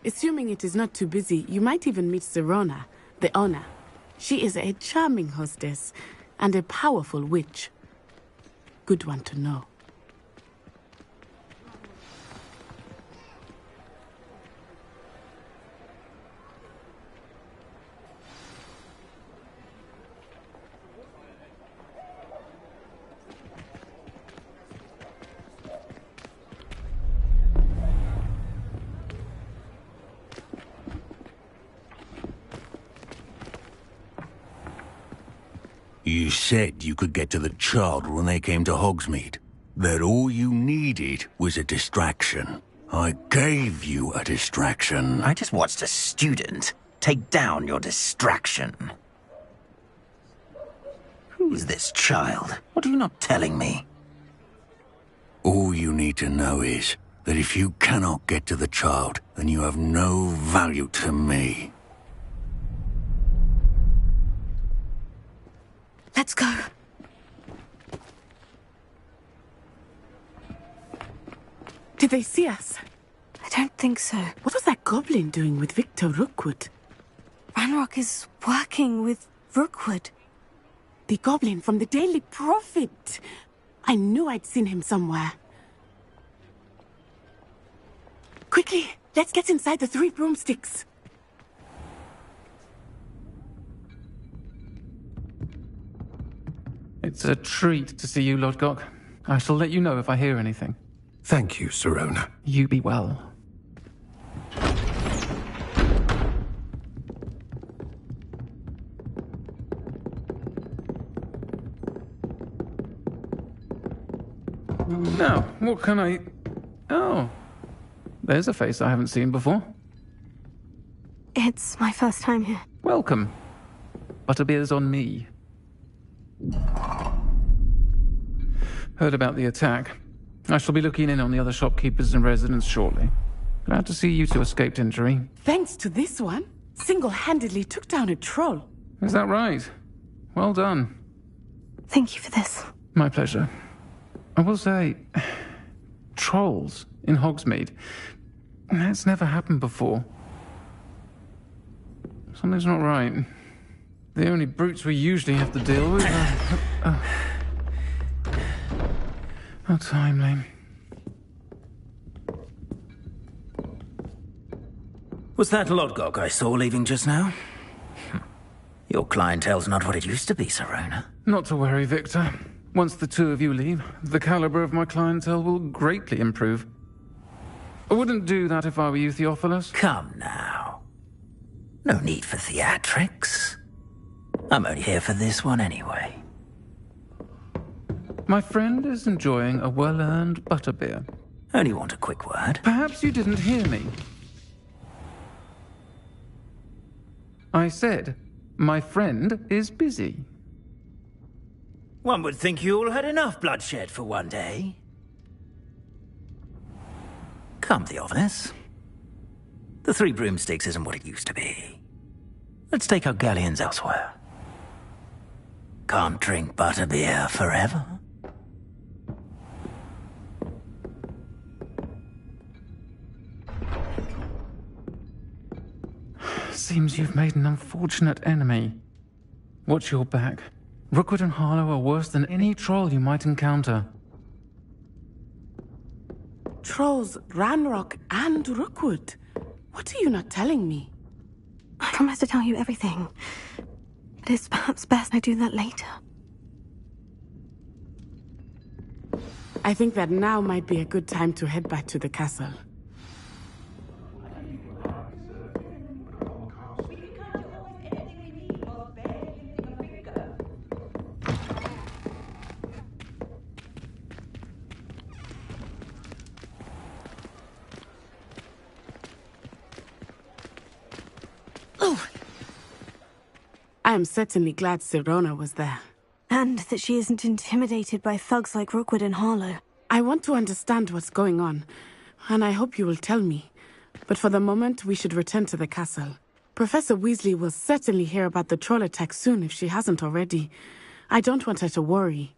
Assuming it is not too busy, you might even meet Sirona, the owner. She is a charming hostess and a powerful witch. Good one to know. You said you could get to the child when they came to Hogsmeade. That all you needed was a distraction. I gave you a distraction. I just watched a student take down your distraction. Who is this child? What are you not telling me? All you need to know is that if you cannot get to the child, then you have no value to me. Let's go. Did they see us? I don't think so. What was that goblin doing with Victor Rookwood? Ranrock is working with Rookwood. The goblin from the Daily Prophet. I knew I'd seen him somewhere. Quickly, let's get inside the 3 broomsticks. It's a treat to see you, Lodgok. I shall let you know if I hear anything. Thank you, Sirona. You be well. Now, what can I... Oh, there's a face I haven't seen before. It's my first time here. Welcome. Butterbeer's on me. Heard about the attack. I shall be looking in on the other shopkeepers and residents shortly. Glad to see you two escaped injury. Thanks to this one, single-handedly took down a troll. Is that right? Well done. Thank you for this. My pleasure. I will say, trolls in Hogsmeade. That's never happened before. Something's not right. The only brutes we usually have to deal with are... How timely. Was that Lodgok I saw leaving just now? Your clientele's not what it used to be, Sirona. Not to worry, Victor. Once the two of you leave, the caliber of my clientele will greatly improve. I wouldn't do that if I were you, Theophilus. Come now. No need for theatrics. I'm only here for this one anyway. My friend is enjoying a well-earned butterbeer. Only want a quick word. Perhaps you didn't hear me. I said, my friend is busy. One would think you all had enough bloodshed for one day. Come, Theophilus. The 3 broomsticks isn't what it used to be. Let's take our galleons elsewhere. Can't drink butterbeer forever. Seems you've made an unfortunate enemy. Watch your back. Rookwood and Harlow are worse than any troll you might encounter. Trolls, Ranrock, and Rookwood. What are you not telling me? I promise to tell you everything. But it's perhaps best I do that later. I think that now might be a good time to head back to the castle. I am certainly glad Sirona was there. And that she isn't intimidated by thugs like Rookwood and Harlow. I want to understand what's going on, and I hope you will tell me. But for the moment, we should return to the castle. Professor Weasley will certainly hear about the troll attack soon if she hasn't already. I don't want her to worry.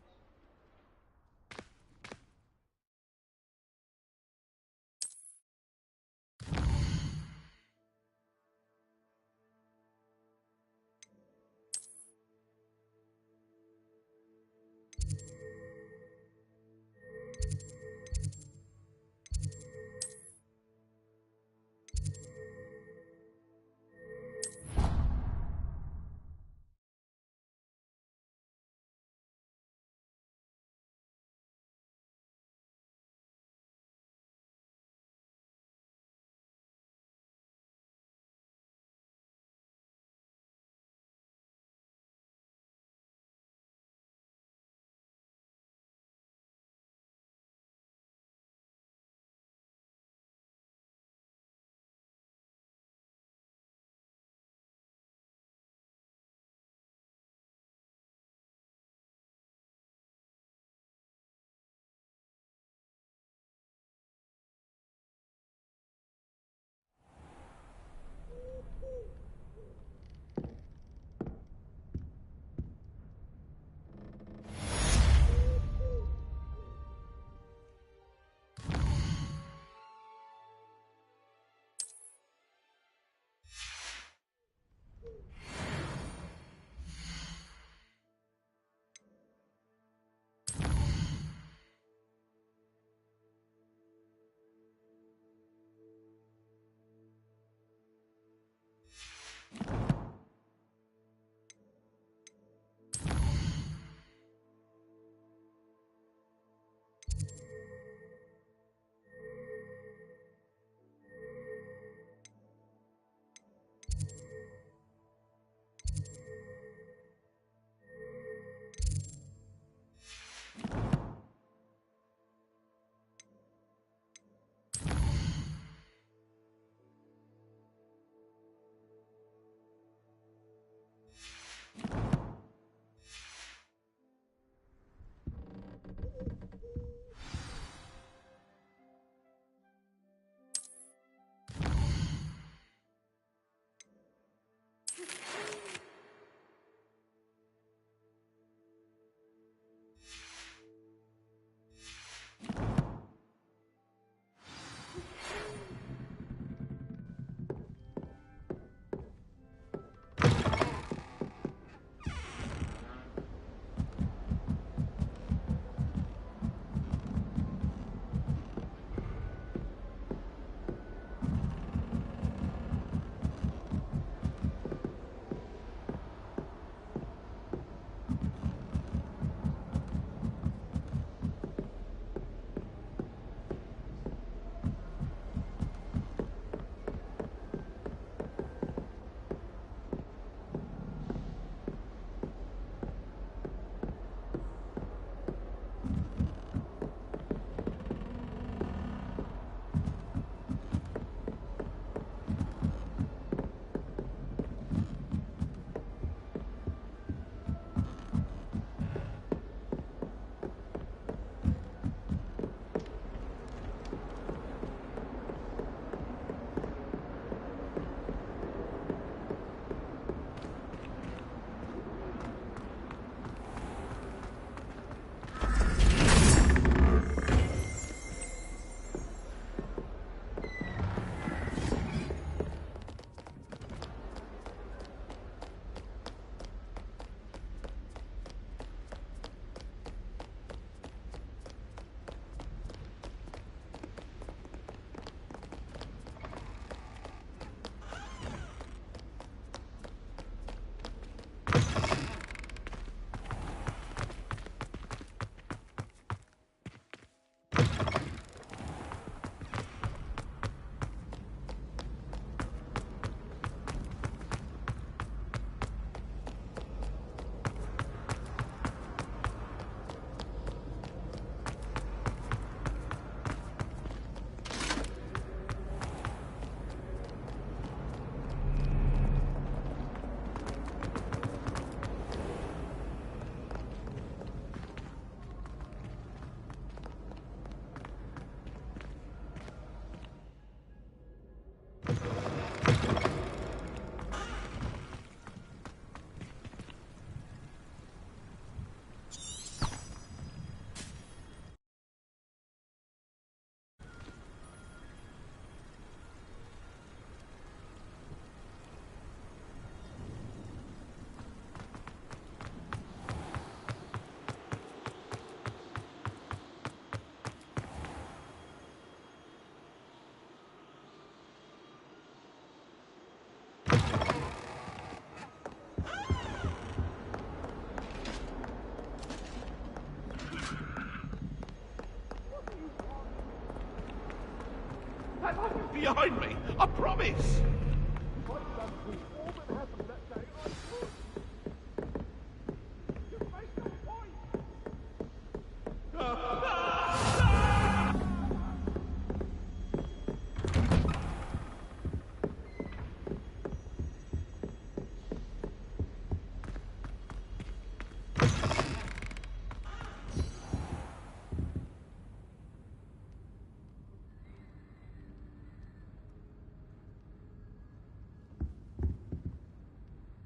behind me. I promise.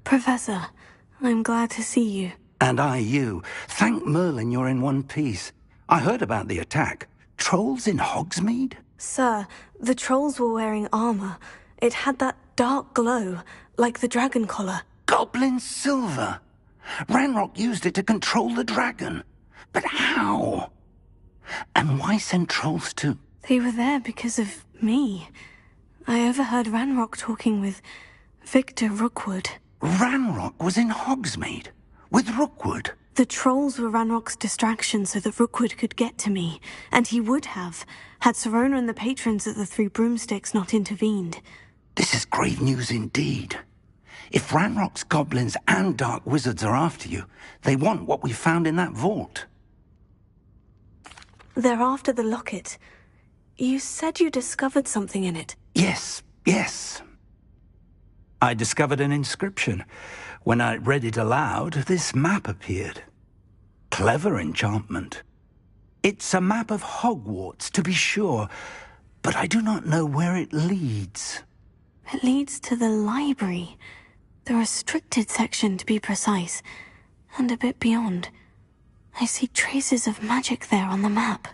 Professor, I'm glad to see you. And I you. Thank Merlin you're in one piece. I heard about the attack. Trolls in Hogsmeade? Sir, the trolls were wearing armor. It had that dark glow, like the dragon collar. Goblin silver! Ranrock used it to control the dragon. But how? And why send trolls to... They were there because of me. I overheard Ranrock talking with Victor Rookwood. Ranrock was in Hogsmeade? With Rookwood? The trolls were Ranrock's distraction so that Rookwood could get to me, and he would have, had Sirona and the patrons at the Three Broomsticks not intervened. This is grave news indeed. If Ranrock's goblins and dark wizards are after you, they want what we found in that vault. They're after the locket. You said you discovered something in it. Yes. I discovered an inscription. When I read it aloud, this map appeared. Clever enchantment. It's a map of Hogwarts, to be sure, but I do not know where it leads. It leads to the library. The restricted section, to be precise, and a bit beyond. I see traces of magic there on the map.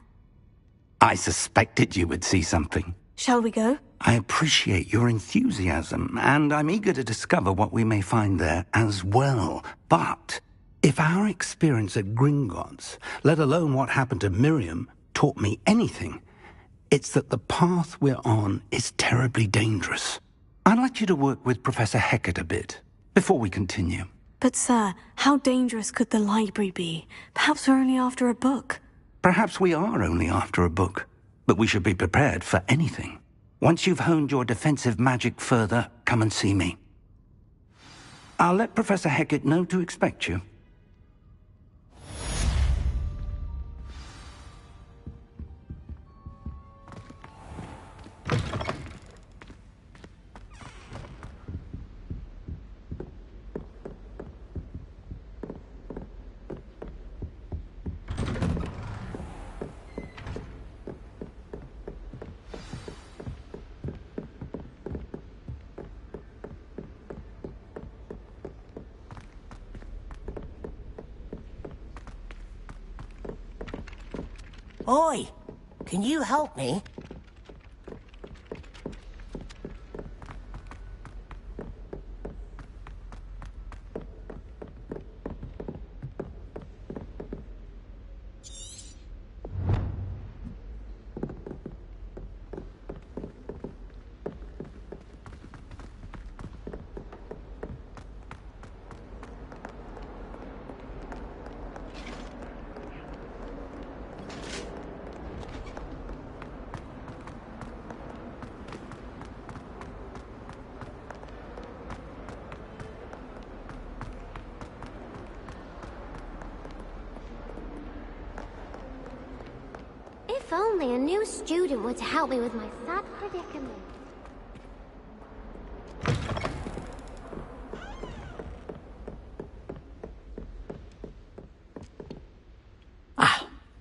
I suspected you would see something. Shall we go? I appreciate your enthusiasm, and I'm eager to discover what we may find there as well. But if our experience at Gringotts, let alone what happened to Miriam, taught me anything, it's that the path we're on is terribly dangerous. I'd like you to work with Professor Hecat a bit, before we continue. But sir, how dangerous could the library be? Perhaps we're only after a book. Perhaps we are only after a book, but we should be prepared for anything. Once you've honed your defensive magic further, come and see me. I'll let Professor Hecat know to expect you. Oi! Can you help me? If only a new student were to help me with my sad predicament.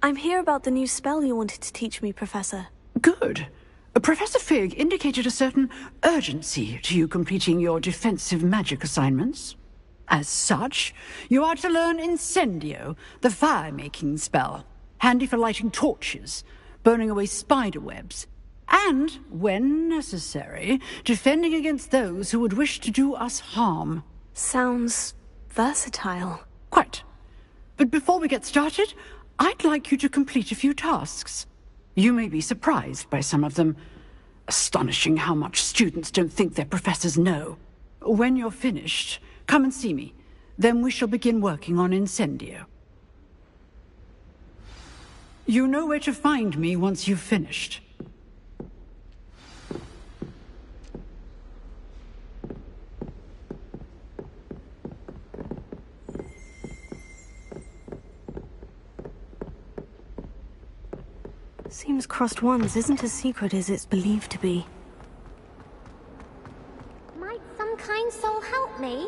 I'm here about the new spell you wanted to teach me, Professor. Good. Professor Fig indicated a certain urgency to you completing your defensive magic assignments. As such, you are to learn Incendio, the fire-making spell, handy for lighting torches, burning away spider webs, and, when necessary, defending against those who would wish to do us harm. Sounds versatile. Quite. But before we get started, I'd like you to complete a few tasks. You may be surprised by some of them. Astonishing how much students don't think their professors know. When you're finished, come and see me. Then we shall begin working on Incendio. You know where to find me once you've finished. Seems crossed ones isn't as secret as it's believed to be. Might some kind soul help me?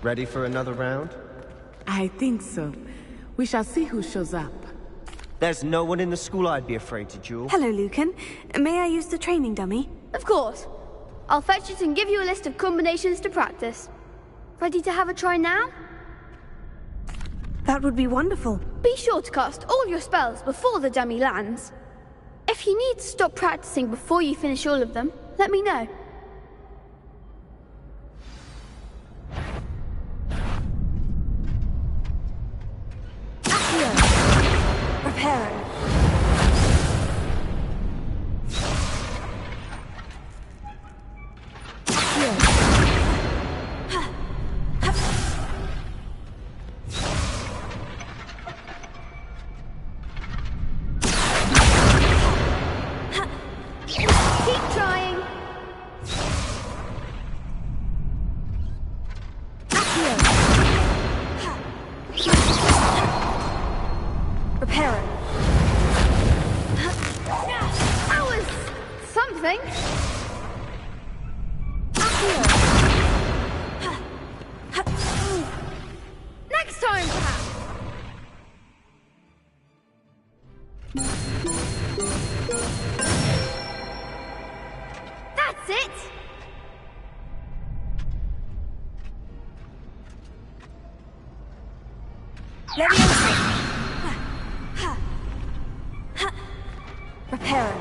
Ready for another round? I think so. We shall see who shows up. There's no one in the school I'd be afraid to duel. Hello, Lucan. May I use the training dummy? Of course. I'll fetch it and give you a list of combinations to practice. Ready to have a try now? That would be wonderful. Be sure to cast all your spells before the dummy lands. If you need to stop practicing before you finish all of them, let me know. Reparo. Keep trying. Reparo. That was something. Next time, perhaps. That's it. Leviosa. Reparo.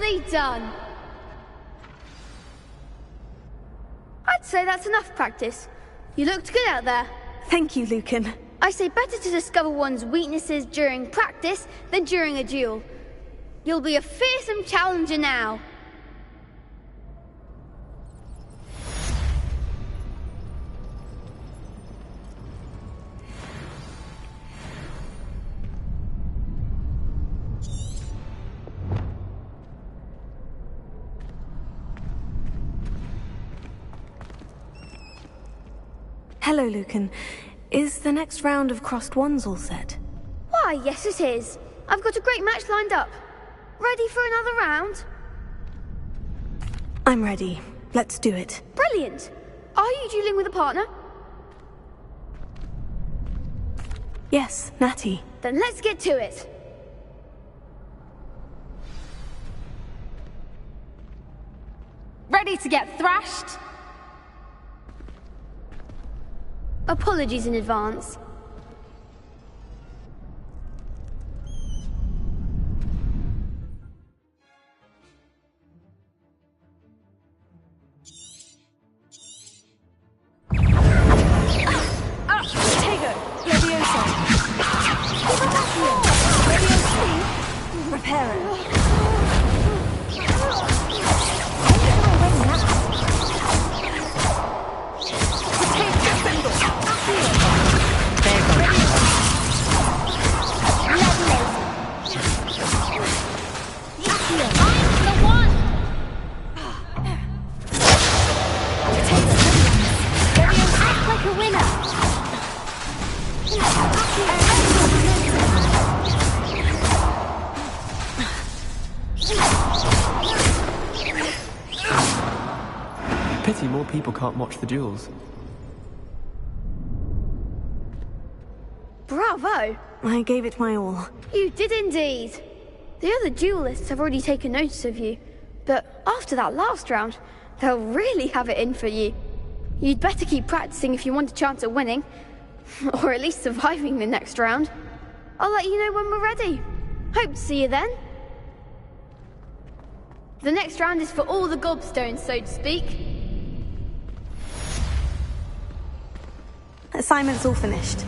Nicely done. I'd say that's enough practice. You looked good out there. Thank you, Lucan. I say better to discover one's weaknesses during practice than during a duel. You'll be a fearsome challenger now. Hello, Lucan. Is the next round of crossed ones all set? Why, yes it is. I've got a great match lined up. Ready for another round? I'm ready. Let's do it. Brilliant. Are you dueling with a partner? Yes, Natty. Then let's get to it. Ready to get thrashed? Apologies in advance. Pity more people can't watch the duels. Bravo! I gave it my all. You did indeed. The other duelists have already taken notice of you, but after that last round, they'll really have it in for you. You'd better keep practicing if you want a chance at winning, or at least surviving the next round. I'll let you know when we're ready. Hope to see you then. The next round is for all the gobstones, so to speak. Assignment's all finished.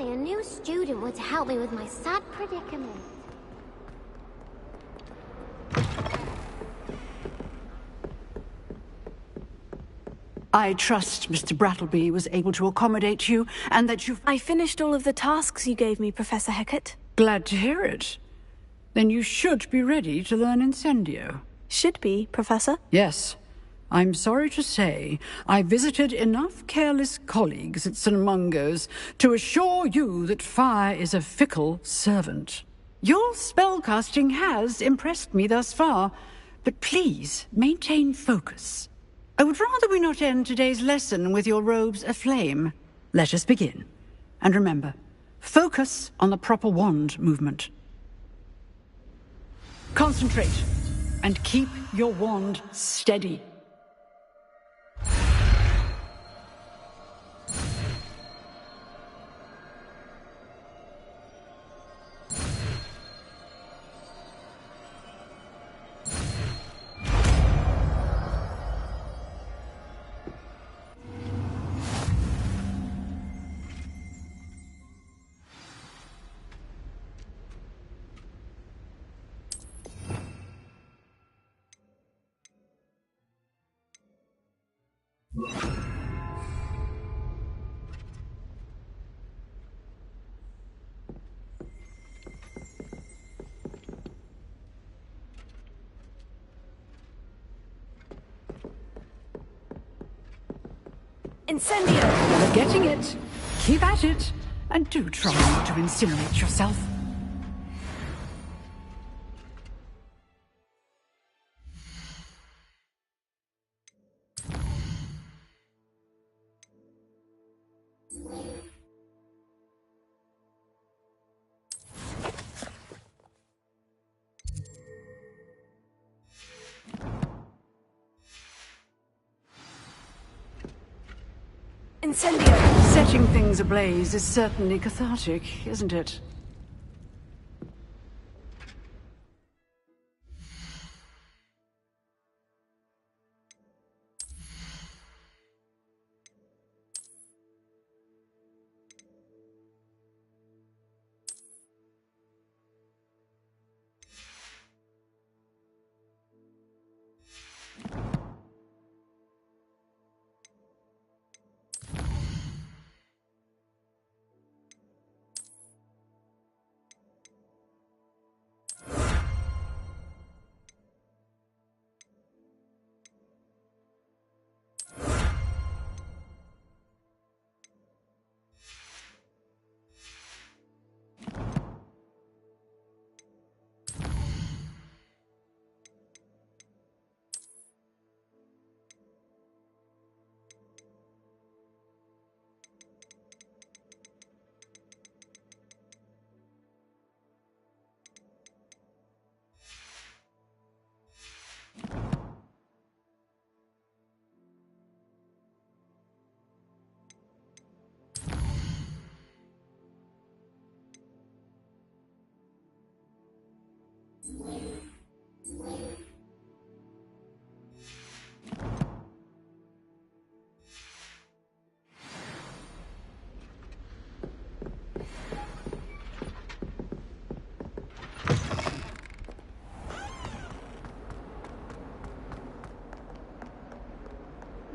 only a new student were to help me with my sad predicament. I trust Mr. Brattleby was able to accommodate you, and that you've... I finished all of the tasks you gave me, Professor Hecat. Glad to hear it. Then you should be ready to learn Incendio. Should be, Professor? Yes. I'm sorry to say, I visited enough careless colleagues at St. Mungo's to assure you that fire is a fickle servant. Your spellcasting has impressed me thus far, but please maintain focus. I would rather we not end today's lesson with your robes aflame. Let us begin. And remember, focus on the proper wand movement. Concentrate, and keep your wand steady. Incendio! You're getting it. Keep at it. And do try not to incinerate yourself. Incendio! Setting things ablaze is certainly cathartic, isn't it?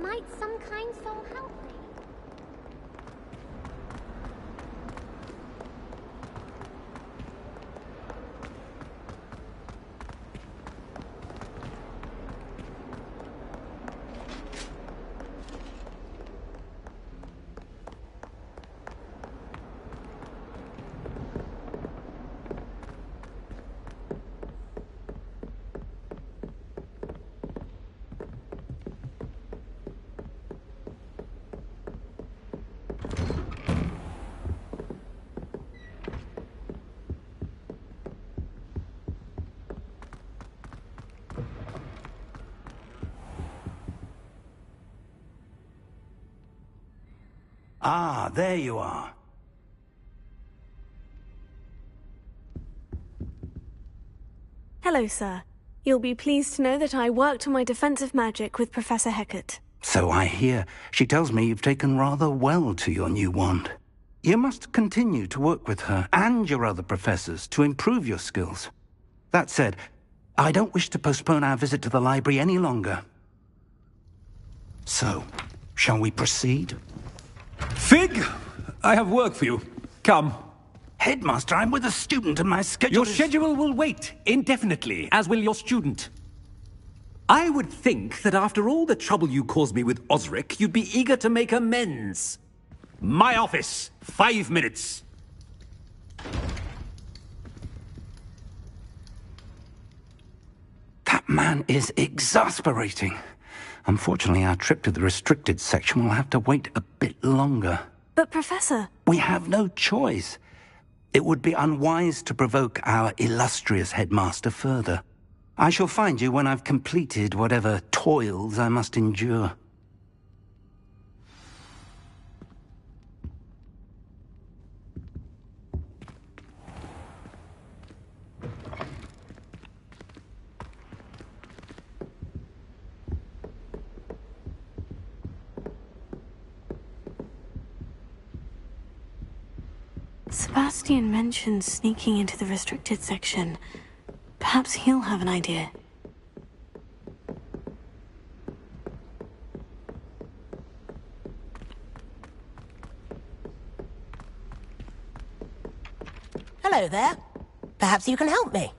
Might some kind soul help me? Ah, there you are. Hello, sir. You'll be pleased to know that I worked on my defensive magic with Professor Hecat. So I hear. She tells me you've taken rather well to your new wand. You must continue to work with her and your other professors to improve your skills. That said, I don't wish to postpone our visit to the library any longer. So, shall we proceed? Fig! I have work for you. Come. Headmaster, I'm with a student and my schedule Your schedule will wait indefinitely, as will your student. I would think that after all the trouble you caused me with Osric, you'd be eager to make amends. My office, 5 minutes. That man is exasperating. Unfortunately, our trip to the restricted section will have to wait a bit longer. But, Professor... We have no choice. It would be unwise to provoke our illustrious headmaster further. I shall find you when I've completed whatever toils I must endure. Sebastian mentioned sneaking into the restricted section. Perhaps he'll have an idea. Hello there. Perhaps you can help me.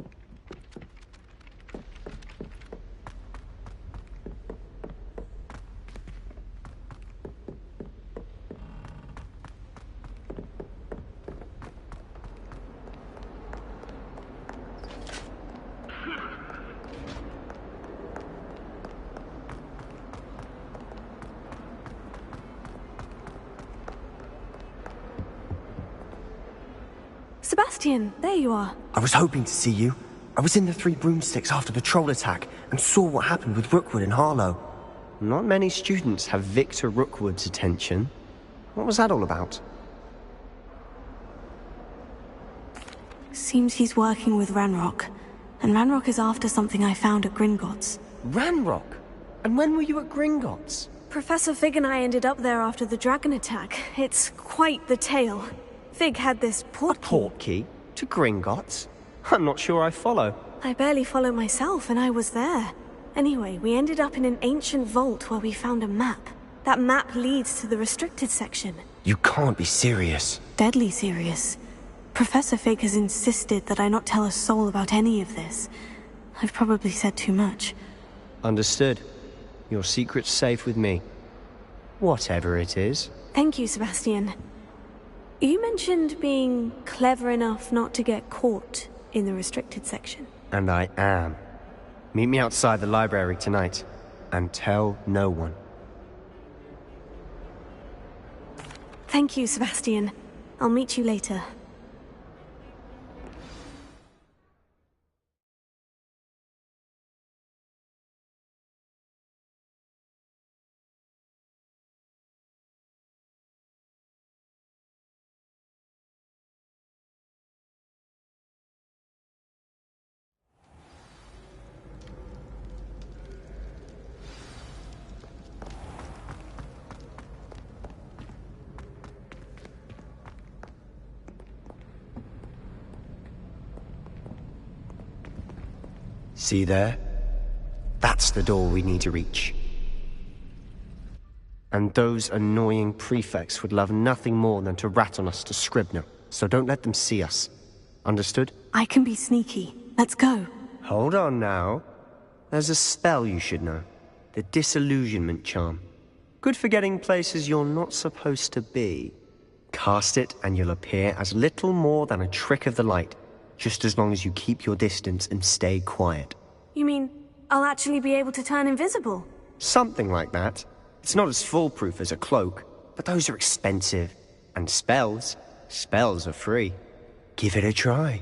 Sebastian, there you are. I was hoping to see you. I was in the Three Broomsticks after the troll attack and saw what happened with Rookwood and Harlow. Not many students have Victor Rookwood's attention. What was that all about? Seems he's working with Ranrock. And Ranrock is after something I found at Gringotts. Ranrock? And when were you at Gringotts? Professor Fig and I ended up there after the dragon attack. It's quite the tale. Fig had this portkey. A portkey? To Gringotts? I'm not sure I follow. I barely follow myself, and I was there. Anyway, we ended up in an ancient vault where we found a map. That map leads to the restricted section. You can't be serious. Deadly serious. Professor Fig has insisted that I not tell a soul about any of this. I've probably said too much. Understood. Your secret's safe with me. Whatever it is. Thank you, Sebastian. You mentioned being clever enough not to get caught in the restricted section. And I am. Meet me outside the library tonight, and tell no one. Thank you, Sebastian. I'll meet you later. See there? That's the door we need to reach. And those annoying prefects would love nothing more than to rat on us to Scribner, so don't let them see us. Understood? I can be sneaky. Let's go. Hold on now. There's a spell you should know. The Disillusionment Charm. Good for getting places you're not supposed to be. Cast it and you'll appear as little more than a trick of the light, just as long as you keep your distance and stay quiet. You mean, I'll actually be able to turn invisible? Something like that. It's not as foolproof as a cloak, but those are expensive. And spells are free. Give it a try.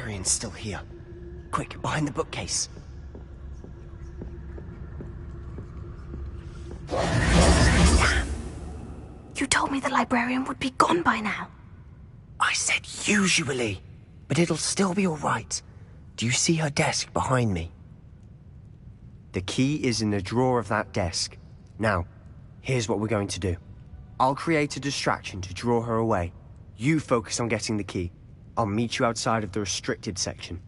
librarian's still here. Quick, behind the bookcase. Damn! You told me the librarian would be gone by now. I said usually, but it'll still be all right. Do you see her desk behind me? The key is in the drawer of that desk. Now, here's what we're going to do. I'll create a distraction to draw her away. You focus on getting the key. I'll meet you outside of the restricted section.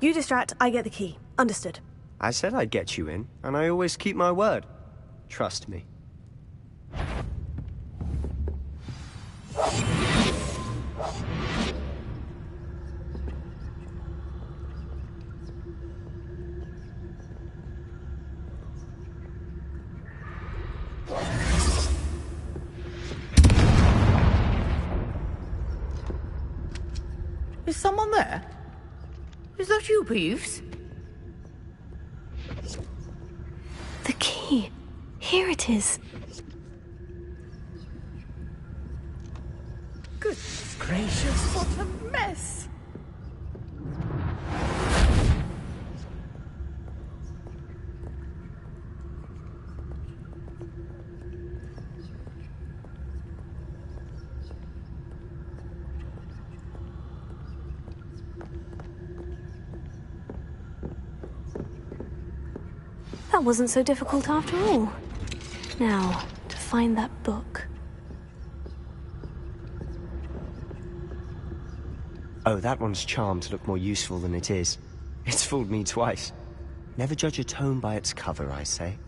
You distract, I get the key. Understood. I said I'd get you in, and I always keep my word. Trust me. Is someone there? Is that you, Peeves? The key. Here it is. Goodness gracious, what a mess! That wasn't so difficult after all. Now, to find that book. Oh, that one's charmed to look more useful than it is. It's fooled me twice. Never judge a tome by its cover, I say.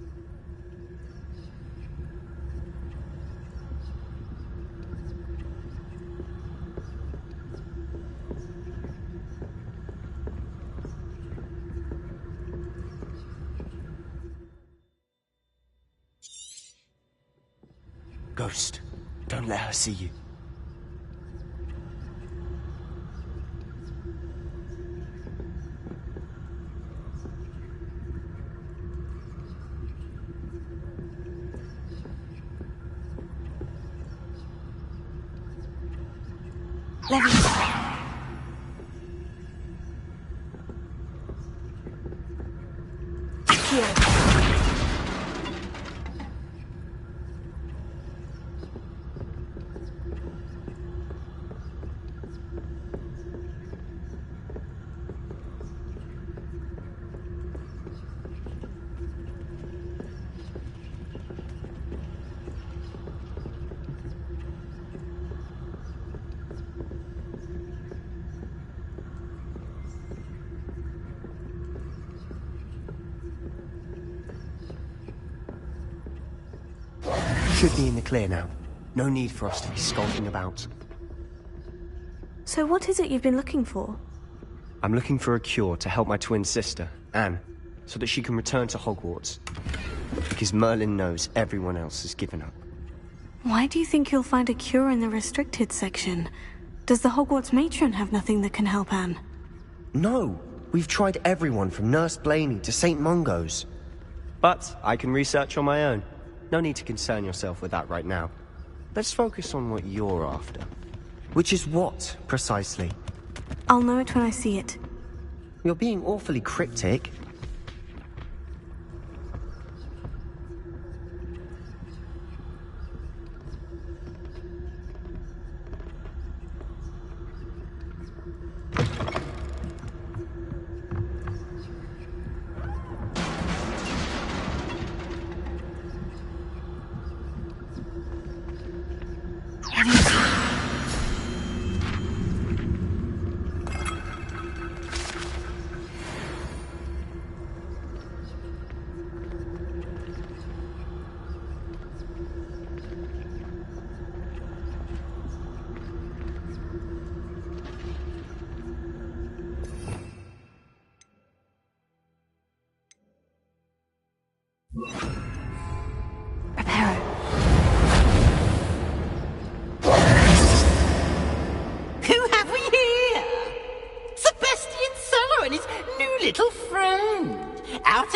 Ghost, don't let her see you. Let me try. Here. Should be in the clear now. No need for us to be skulking about. So what is it you've been looking for? I'm looking for a cure to help my twin sister, Anne, so that she can return to Hogwarts. Because Merlin knows everyone else has given up. Why do you think you'll find a cure in the restricted section? Does the Hogwarts matron have nothing that can help Anne? No, we've tried everyone from Nurse Blaney to St. Mungo's. But I can research on my own. No need to concern yourself with that right now. Let's focus on what you're after. Which is what, precisely? I'll know it when I see it. You're being awfully cryptic.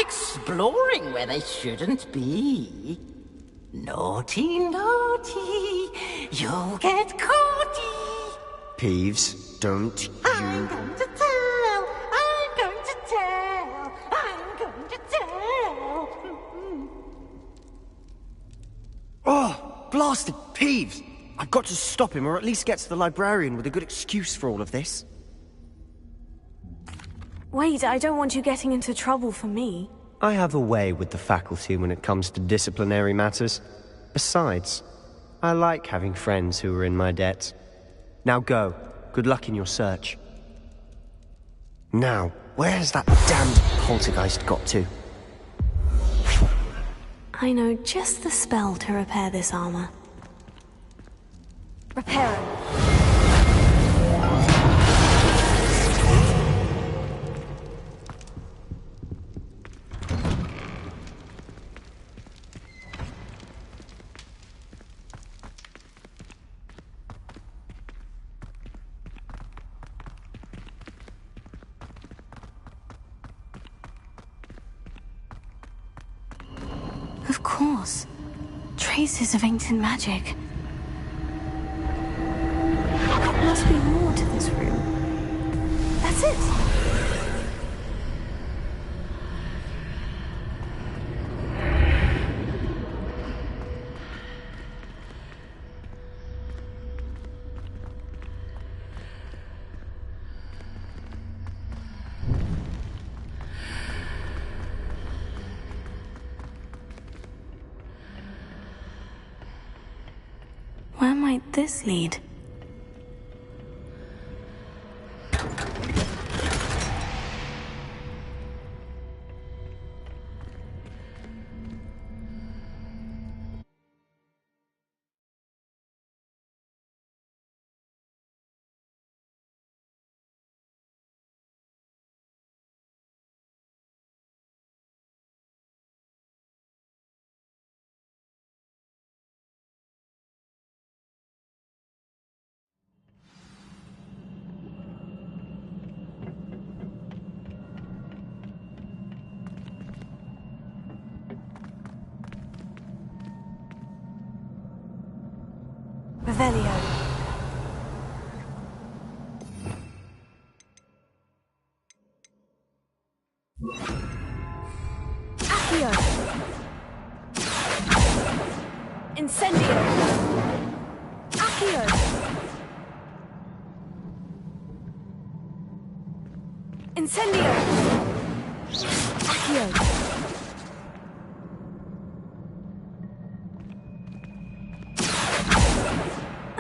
Exploring where they shouldn't be. Naughty, naughty, you'll get caughty. Peeves, don't you... I'm going to tell, I'm going to tell, I'm going to tell. Oh, blasted Peeves! I've got to stop him, or at least get to the librarian with a good excuse for all of this. Wait, I don't want you getting into trouble for me. I have a way with the faculty when it comes to disciplinary matters. Besides, I like having friends who are in my debt. Now go. Good luck in your search. Now, where's that damned poltergeist got to? I know just the spell to repair this armor. Repair it. Of course. Traces of ancient magic. There must be more to this room. That's it! Where might this lead? Revelio. Accio. Incendio. Accio. Incendio. Accio.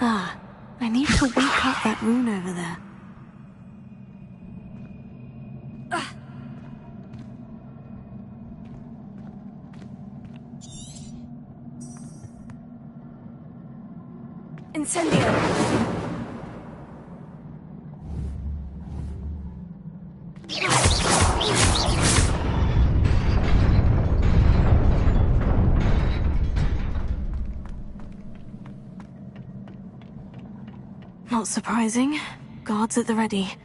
Ah, I need to wake up that rune over there. Incendio. Not surprising. Guards at the ready.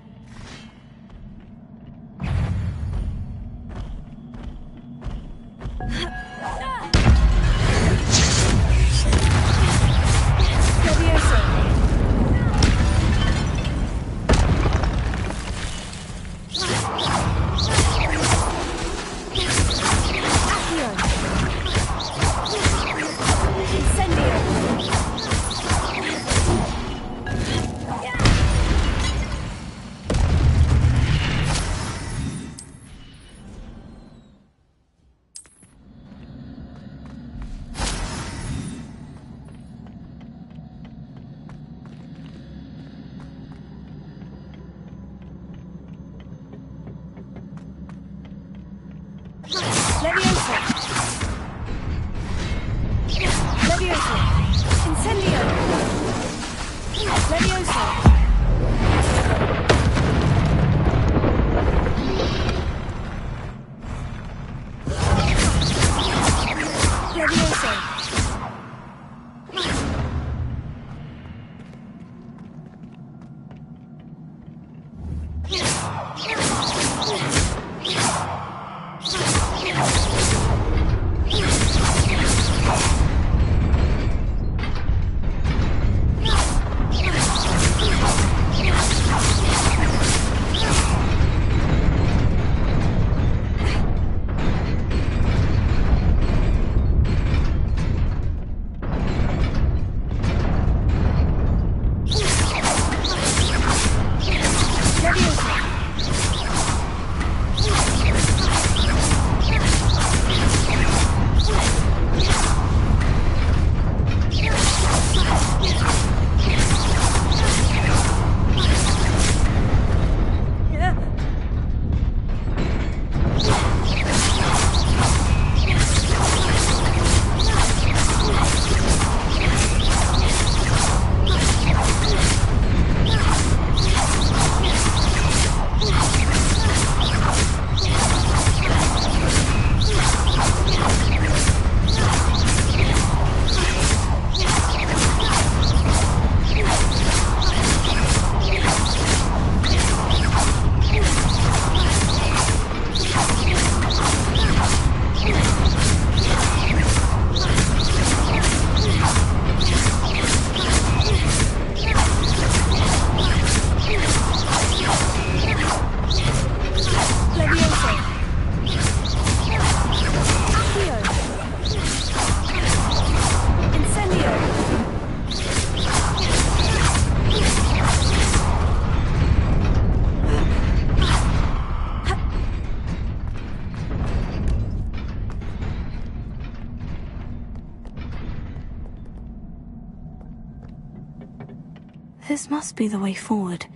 This must be the way forward.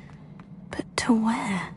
But to where?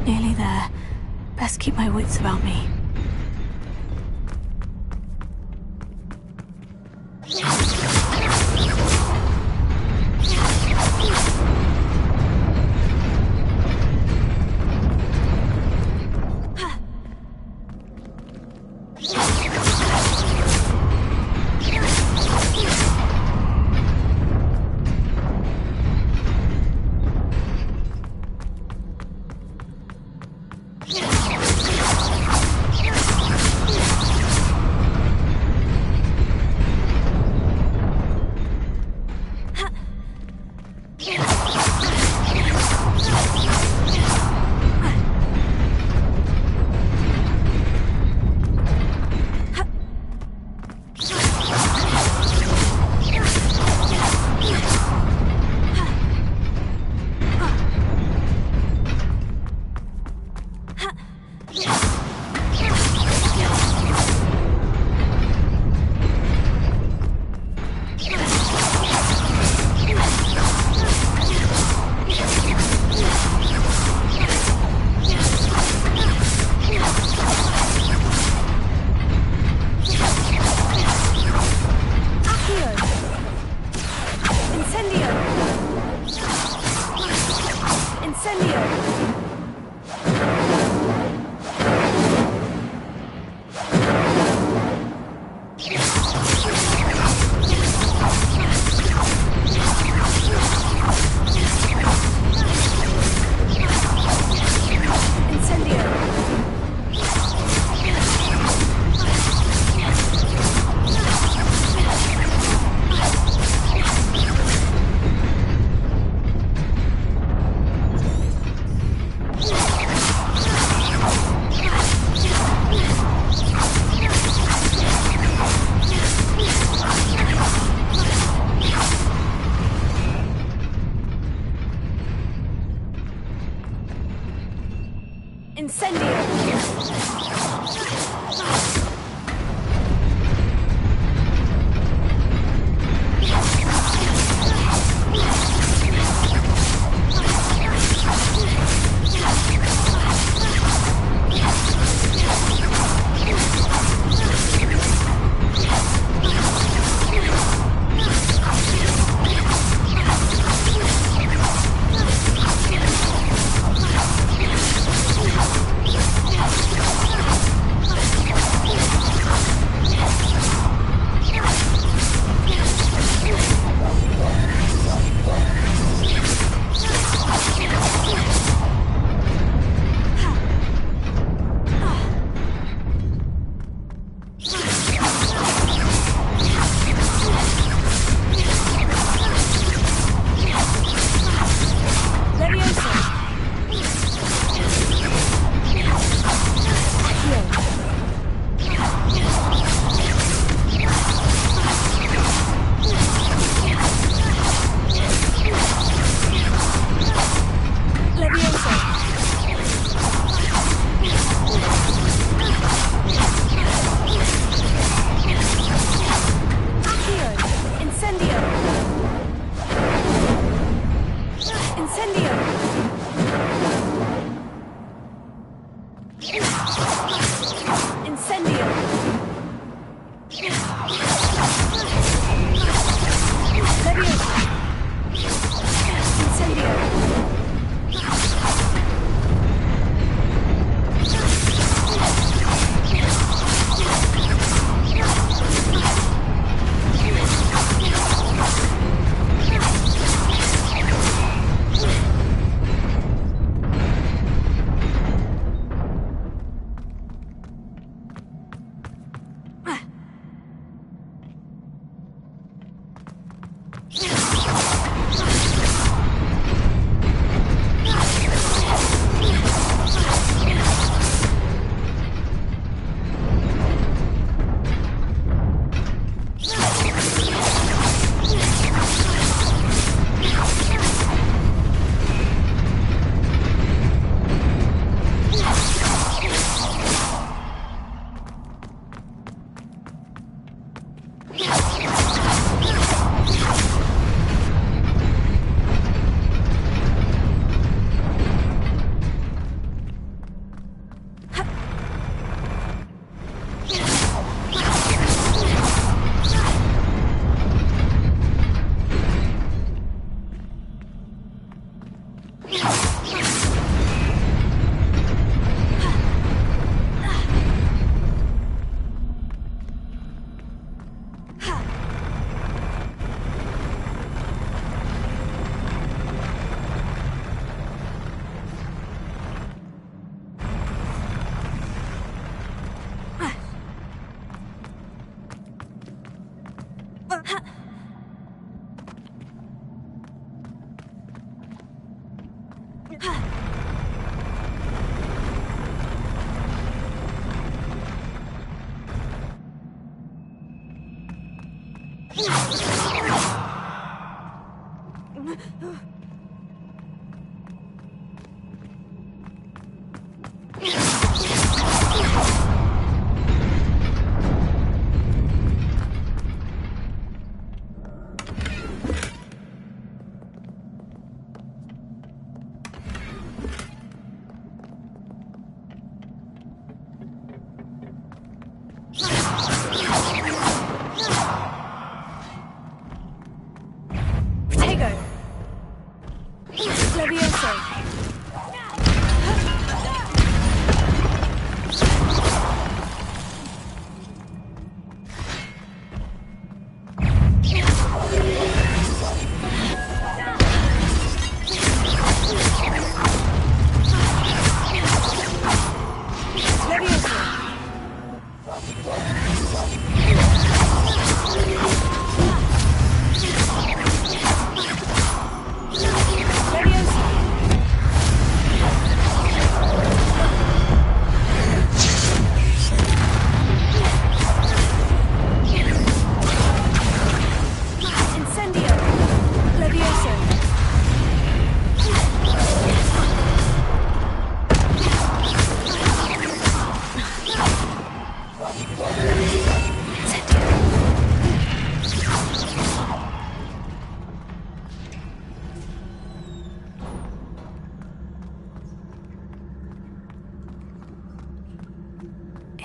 Nearly there. Best keep my wits about me.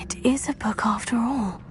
It is a book after all.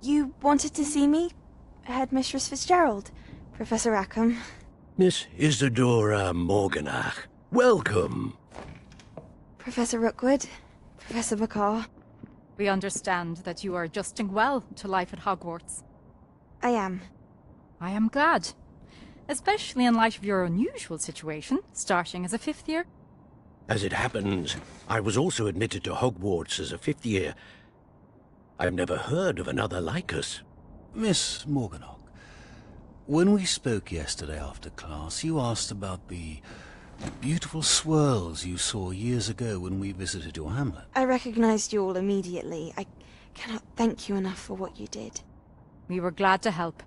You wanted to see me? Headmistress Fitzgerald, Professor Rackham. Miss Isadora Morganach, welcome. Professor Rookwood, Professor McCaw. We understand that you are adjusting well to life at Hogwarts. I am. I am glad. Especially in light of your unusual situation, starting as a 5th year. As it happens, I was also admitted to Hogwarts as a 5th year. I've never heard of another like us. Miss Morganach, when we spoke yesterday after class, you asked about the beautiful swirls you saw years ago when we visited your hamlet. I recognized you all immediately. I cannot thank you enough for what you did. We were glad to help.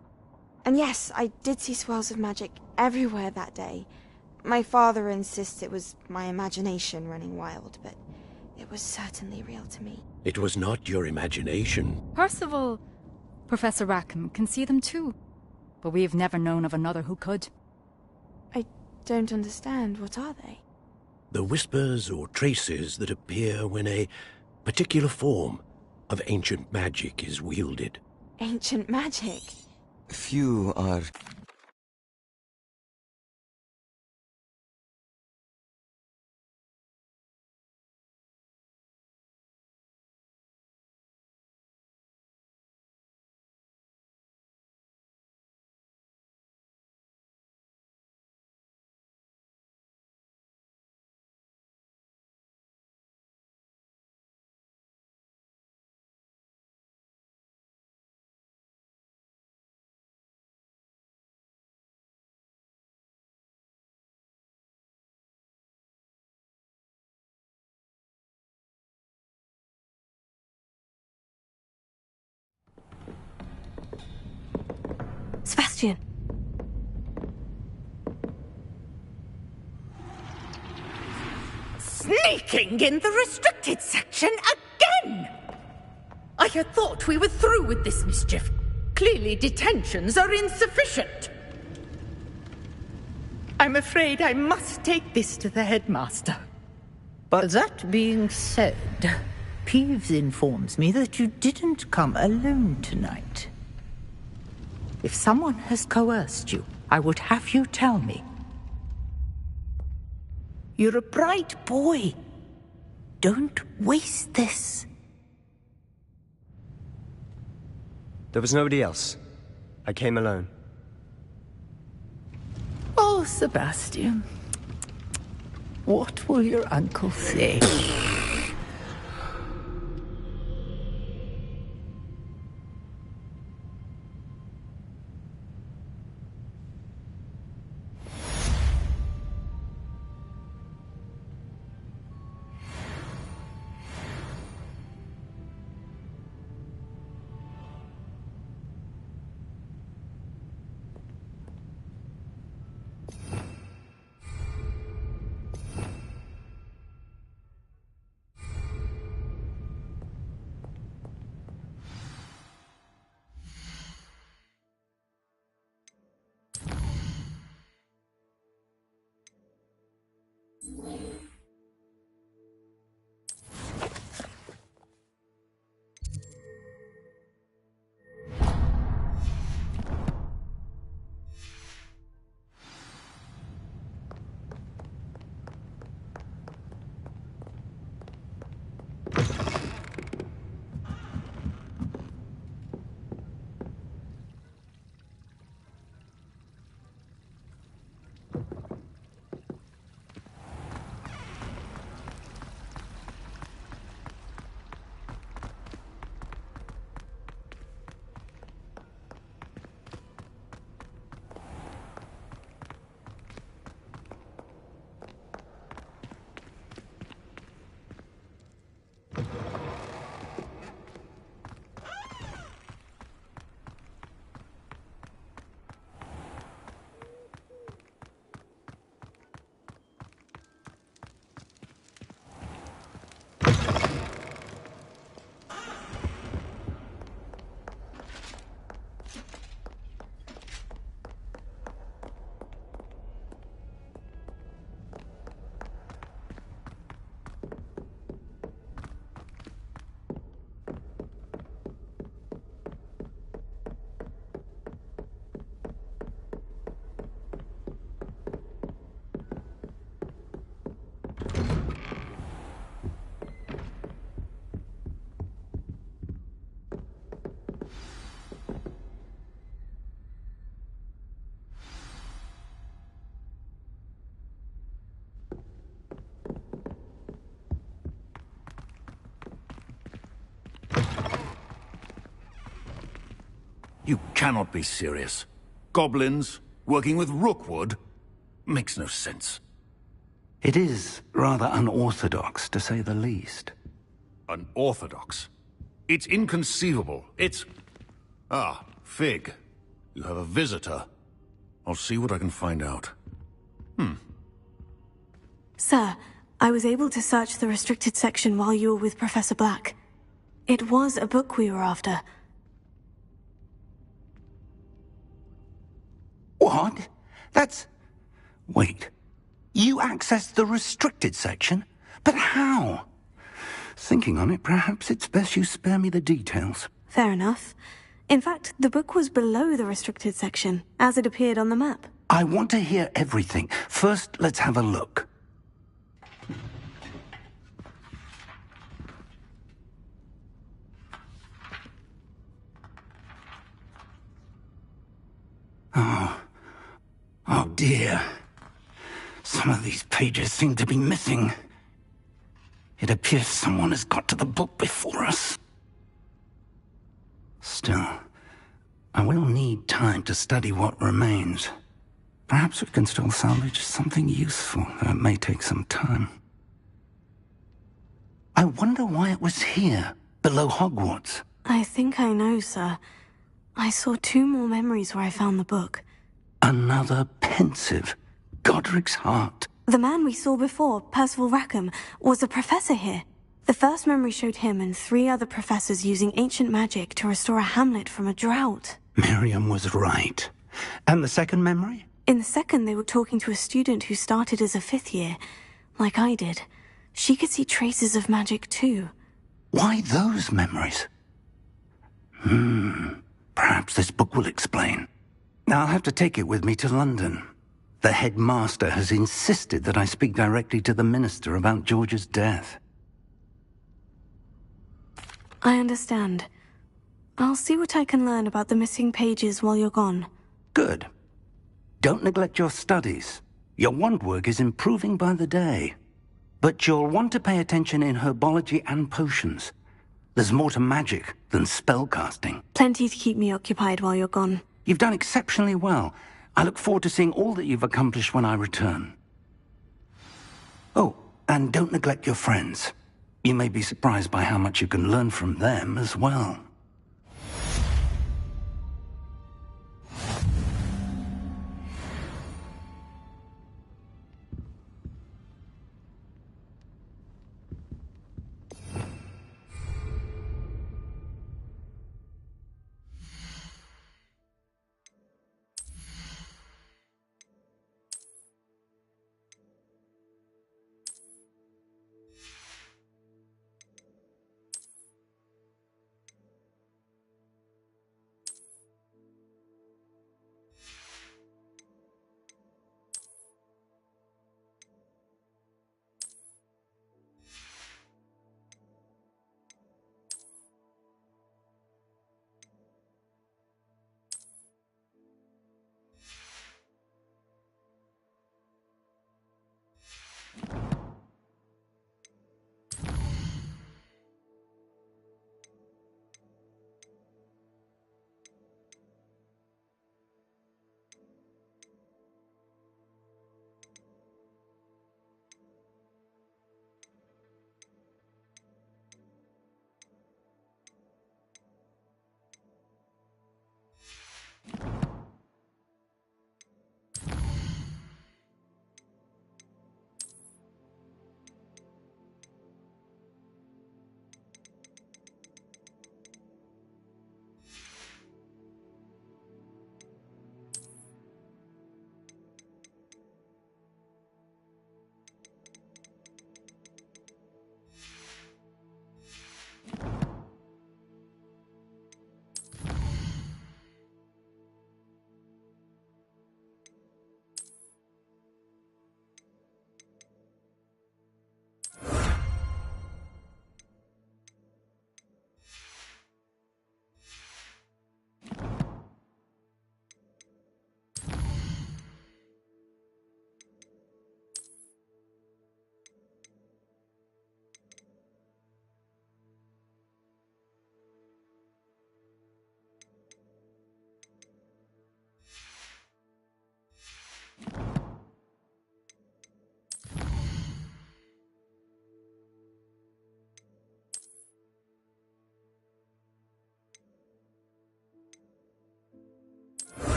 And yes, I did see swirls of magic everywhere that day. My father insists it was my imagination running wild, but it was certainly real to me. It was not your imagination. Percival, Professor Rackham can see them too. But we've never known of another who could. I don't understand. What are they? The whispers or traces that appear when a particular form of ancient magic is wielded. Ancient magic? Few are... Sebastian! Sneaking in the restricted section again! I had thought we were through with this mischief. Clearly detentions are insufficient. I'm afraid I must take this to the headmaster. But that being said, Peeves informs me that you didn't come alone tonight. If someone has coerced you, I would have you tell me. You're a bright boy. Don't waste this. There was nobody else. I came alone. Oh, Sebastian. What will your uncle say? You cannot be serious. Goblins, working with Rookwood? Makes no sense. It is rather unorthodox, to say the least. Unorthodox? It's inconceivable. It's... Ah, Fig, you have a visitor. I'll see what I can find out. Sir, I was able to search the restricted section while you were with Professor Black. It was a book we were after. What? That's... Wait. You accessed the restricted section? But how? Thinking on it, perhaps it's best you spare me the details. Fair enough. In fact, the book was below the restricted section, as it appeared on the map. I want to hear everything. First, let's have a look. Oh dear. Some of these pages seem to be missing. It appears someone has got to the book before us. Still, I will need time to study what remains. Perhaps we can still salvage something useful, though it may take some time. I wonder why it was here, below Hogwarts. I think I know, sir. I saw 2 more memories where I found the book. Another pensive. Godric's heart. The man we saw before, Percival Rackham, was a professor here. The first memory showed him and 3 other professors using ancient magic to restore a hamlet from a drought. Miriam was right. And the second memory? In the second, they were talking to a student who started as a 5th year, like I did. She could see traces of magic too. Why those memories? Perhaps this book will explain. I'll have to take it with me to London. The headmaster has insisted that I speak directly to the minister about George's death. I understand. I'll see what I can learn about the missing pages while you're gone. Good. Don't neglect your studies. Your wand work is improving by the day. But you'll want to pay attention in herbology and potions. There's more to magic than spellcasting. Plenty to keep me occupied while you're gone. You've done exceptionally well. I look forward to seeing all that you've accomplished when I return. Oh, and don't neglect your friends. You may be surprised by how much you can learn from them as well.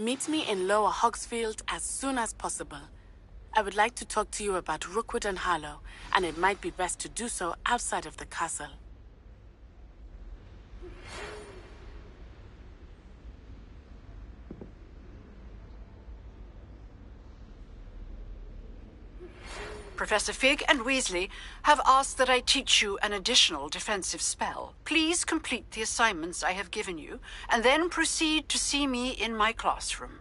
Meet me in Lower Hogsfield as soon as possible. I would like to talk to you about Rookwood and Harlow, and it might be best to do so outside of the castle. Professor Fig and Weasley have asked that I teach you an additional defensive spell. Please complete the assignments I have given you, and then proceed to see me in my classroom.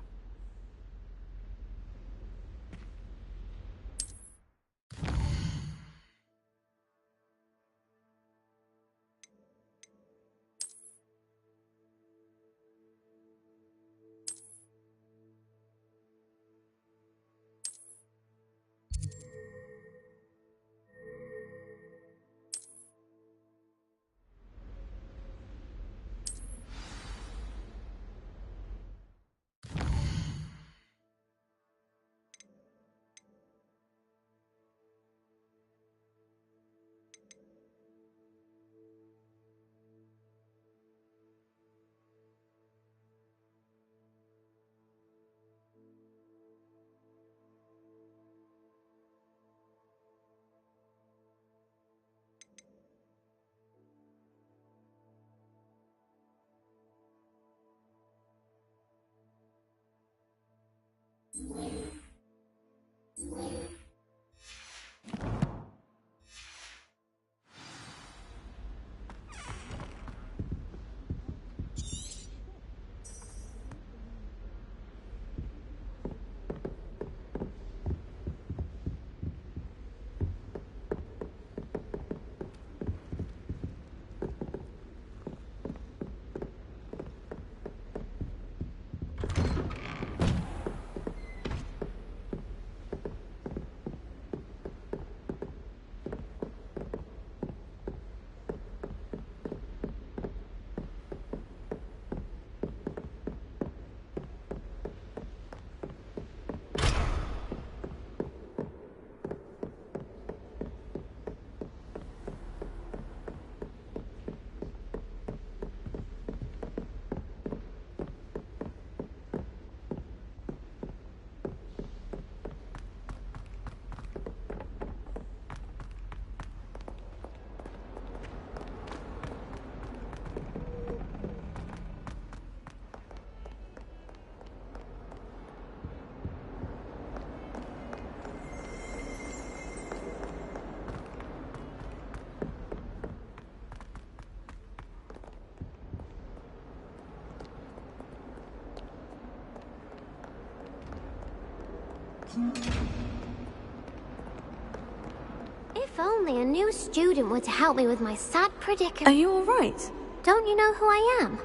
If only a new student were to help me with my sad predicament. Are you alright? Don't you know who I am?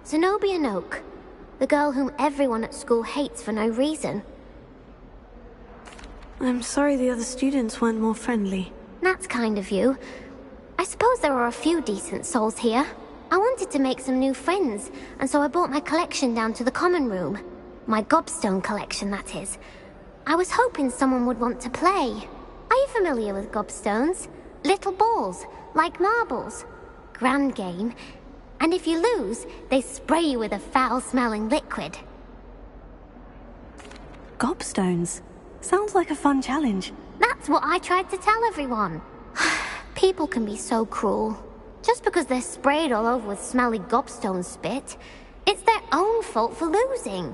Zenobia Noak, the girl whom everyone at school hates for no reason. I'm sorry the other students weren't more friendly. That's kind of you. I suppose there are a few decent souls here. I wanted to make some new friends, and so I brought my collection down to the common room. My gobstone collection, that is. I was hoping someone would want to play. Are you familiar with gobstones? Little balls, like marbles. Grand game. And if you lose, they spray you with a foul-smelling liquid. Gobstones? Sounds like a fun challenge. That's what I tried to tell everyone. People can be so cruel. Just because they're sprayed all over with smelly gobstone spit, it's their own fault for losing.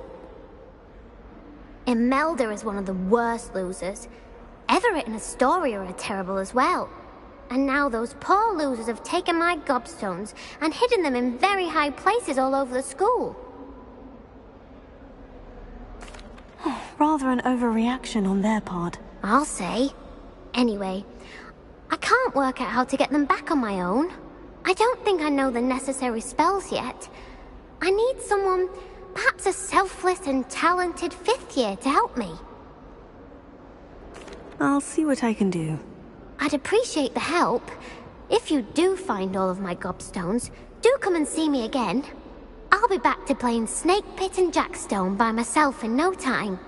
Imelda is one of the worst losers. Everett and Astoria are terrible as well. And now those poor losers have taken my gobstones and hidden them in very high places all over the school. Rather an overreaction on their part. I'll say. Anyway, I can't work out how to get them back on my own. I don't think I know the necessary spells yet. I need someone, perhaps a selfless and talented 5th year to help me. I'll see what I can do. I'd appreciate the help. If you do find all of my gobstones, do come and see me again. I'll be back to playing Snake Pit and Jackstone by myself in no time.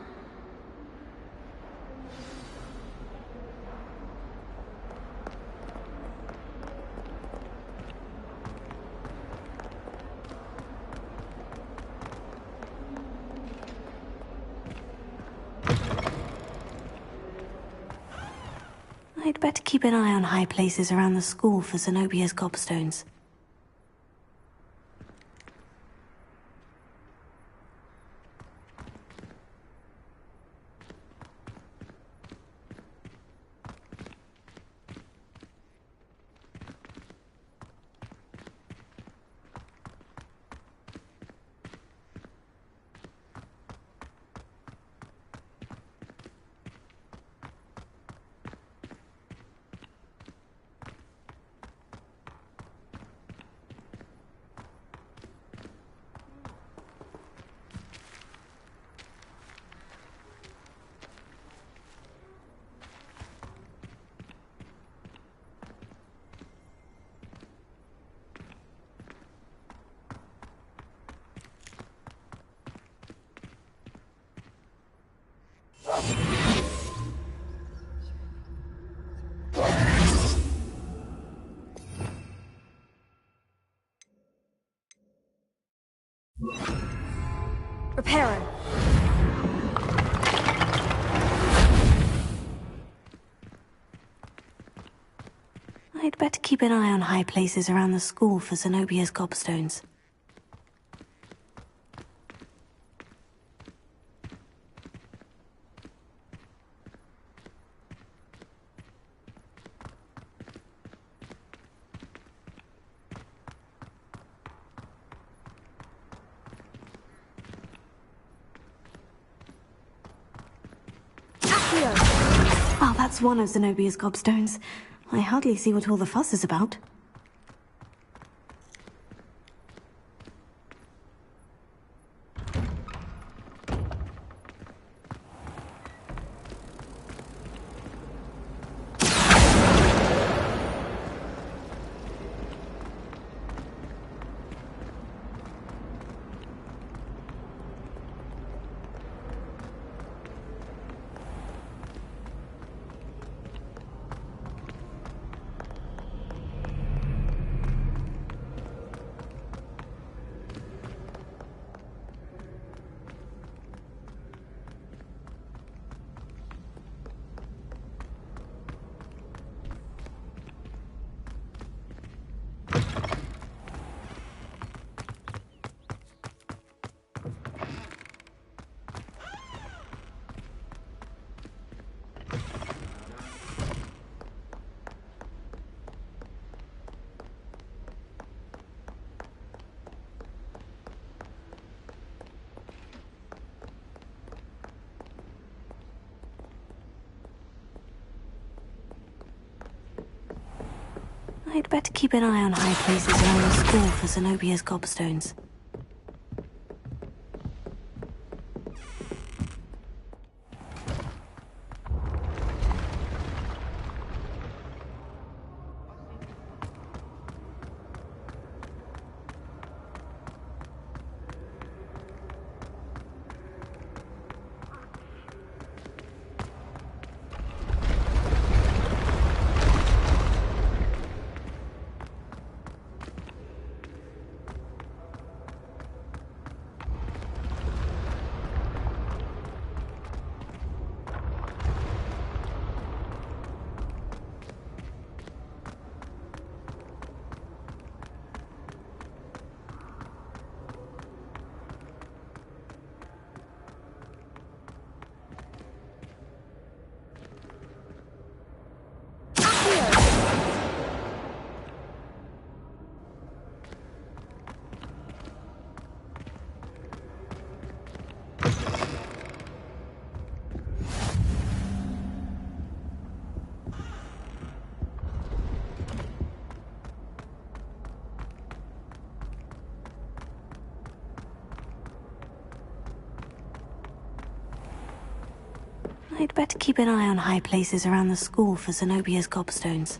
I'd better keep an eye on high places around the school for Zenobia's gobstones. Repairing. I'd better keep an eye on high places around the school for Zenobia's gobstones. Oh, that's one of Zenobia's gobstones. I hardly see what all the fuss is about. I'd better keep an eye on high places around the school for Zenobia's gobstones. I'd better keep an eye on high places around the school for Zenobia's gobstones.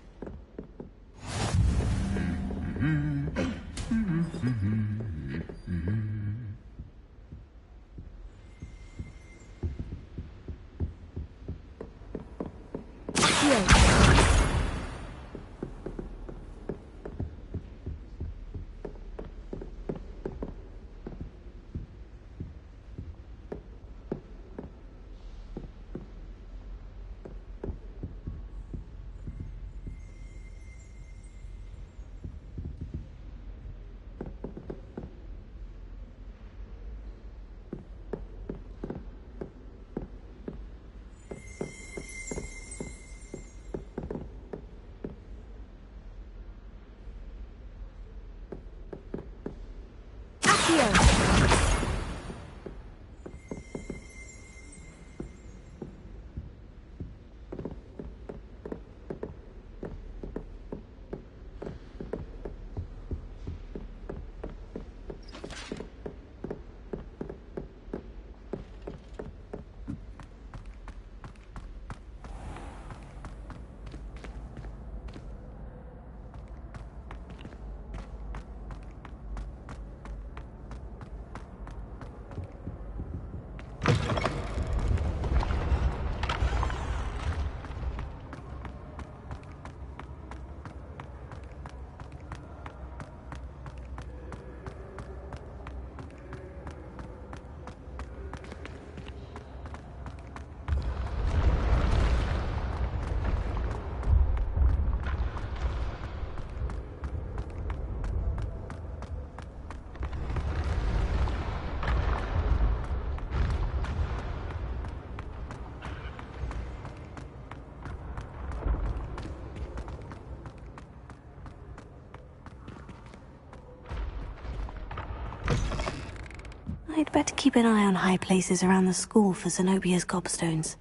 I'd better keep an eye on high places around the school for Zenobia's gobstones.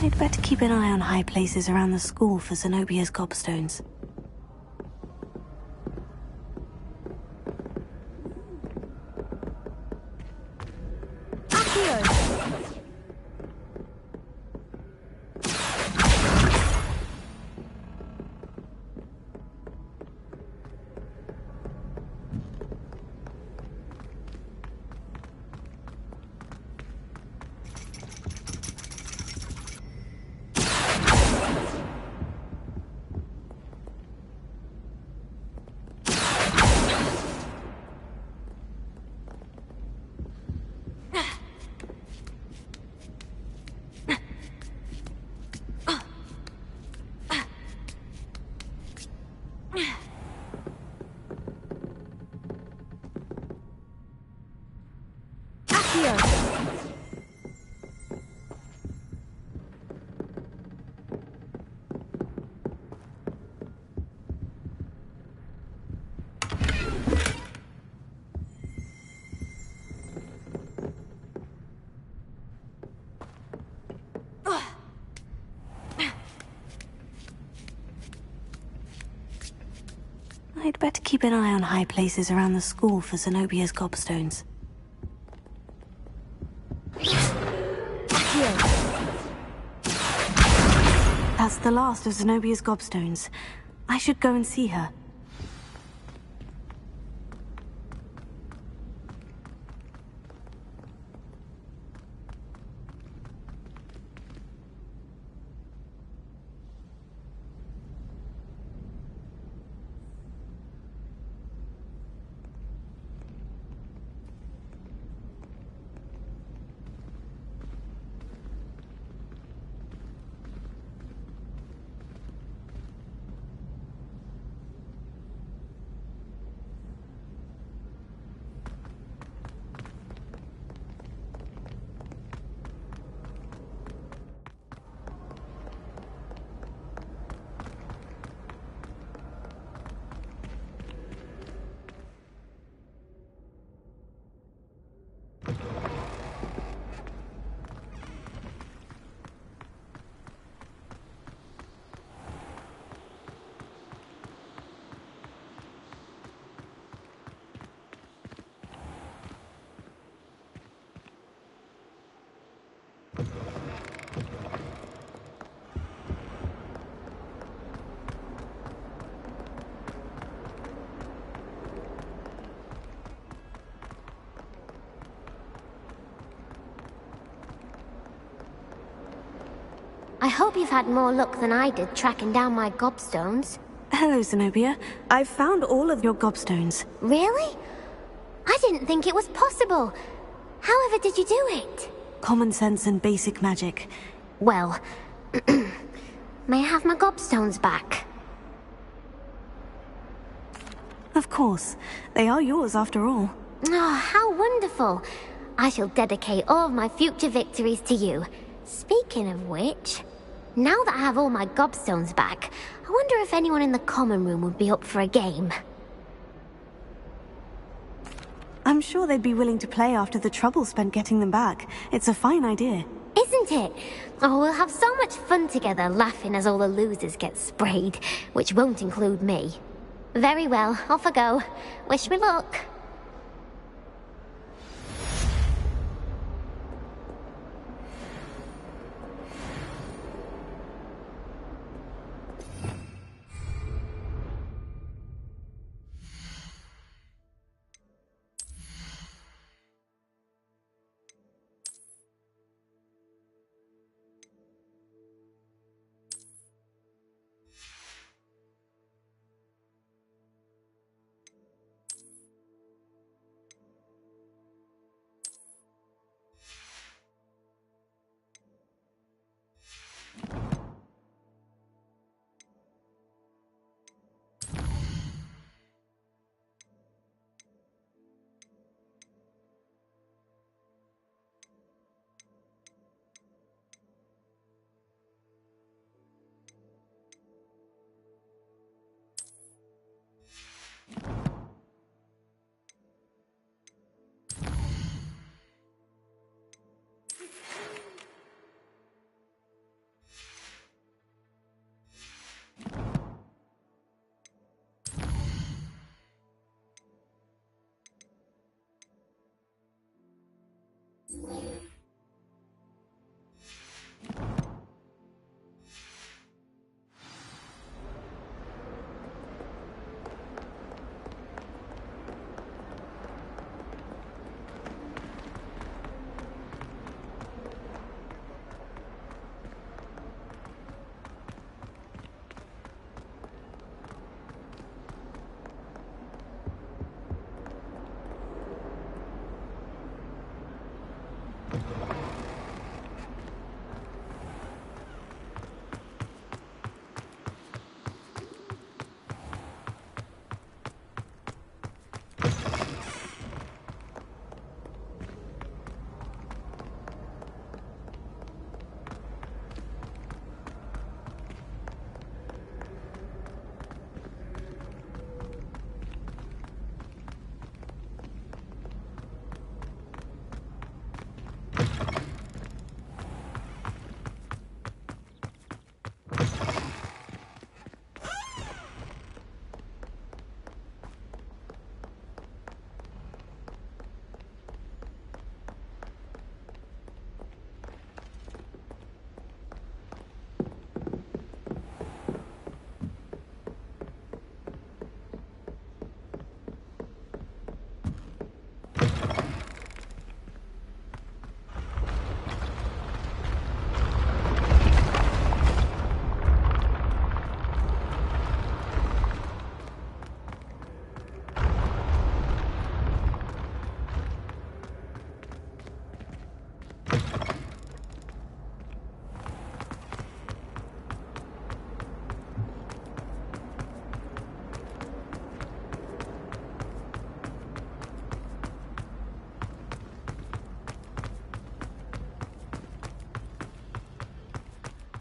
I'd better keep an eye on high places around the school for Zenobia's gobstones. I'd better keep an eye on high places around the school for Zenobia's gobstones. That's the last of Zenobia's gobstones. I should go and see her. I hope you've had more luck than I did tracking down my gobstones. Hello, Zenobia. I've found all of your gobstones. Really? I didn't think it was possible. However did you do it? Common sense and basic magic. Well, may I have my gobstones back? Of course. They are yours after all. Oh, how wonderful. I shall dedicate all of my future victories to you. Speaking of which, now that I have all my gobstones back, I wonder if anyone in the common room would be up for a game. I'm sure they'd be willing to play after the trouble spent getting them back. It's a fine idea. Isn't it? Oh, we'll have so much fun together laughing as all the losers get sprayed, which won't include me. Very well, off I go. Wish me luck.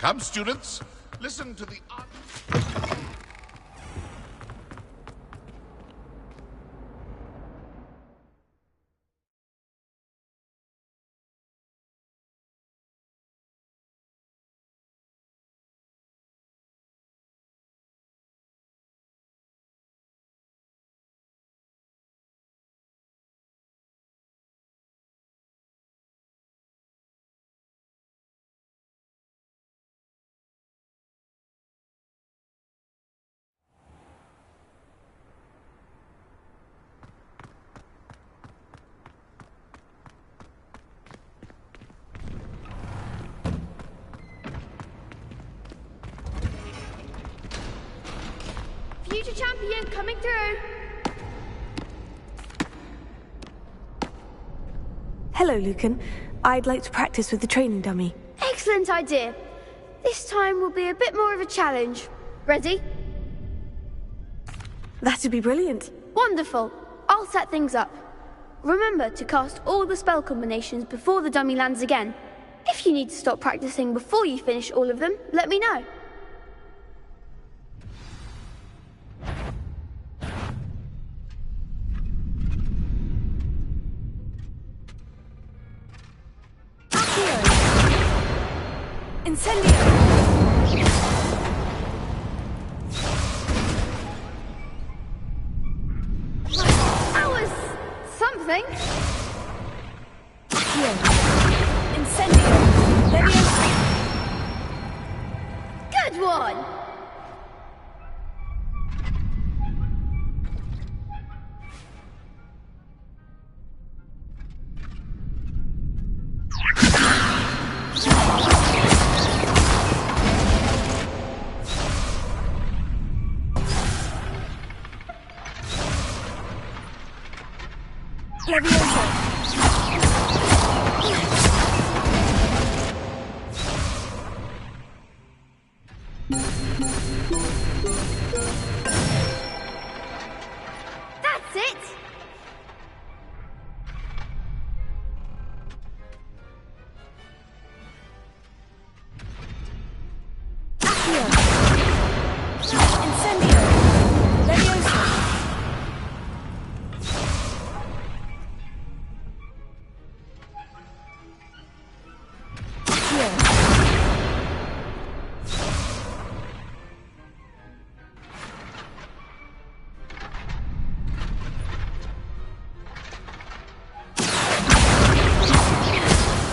Come, students, listen to the... Future champion coming through. Hello, Lucan. I'd like to practice with the training dummy. Excellent idea. This time will be a bit more of a challenge. Ready? That'd be brilliant. Wonderful. I'll set things up. Remember to cast all the spell combinations before the dummy lands again. If you need to stop practicing before you finish all of them, let me know. Incendio! That was something. Incendio! Leviosa! Good one! That's it! Incendio! Leviosa!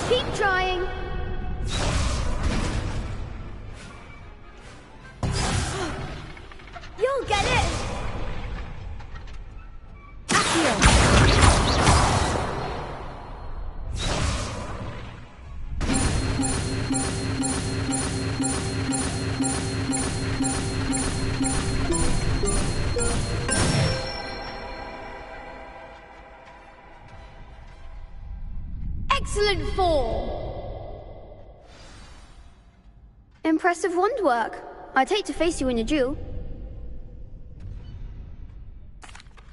Keep trying. You'll get it. Excellent form. Impressive wand work. I'd hate to face you in a duel.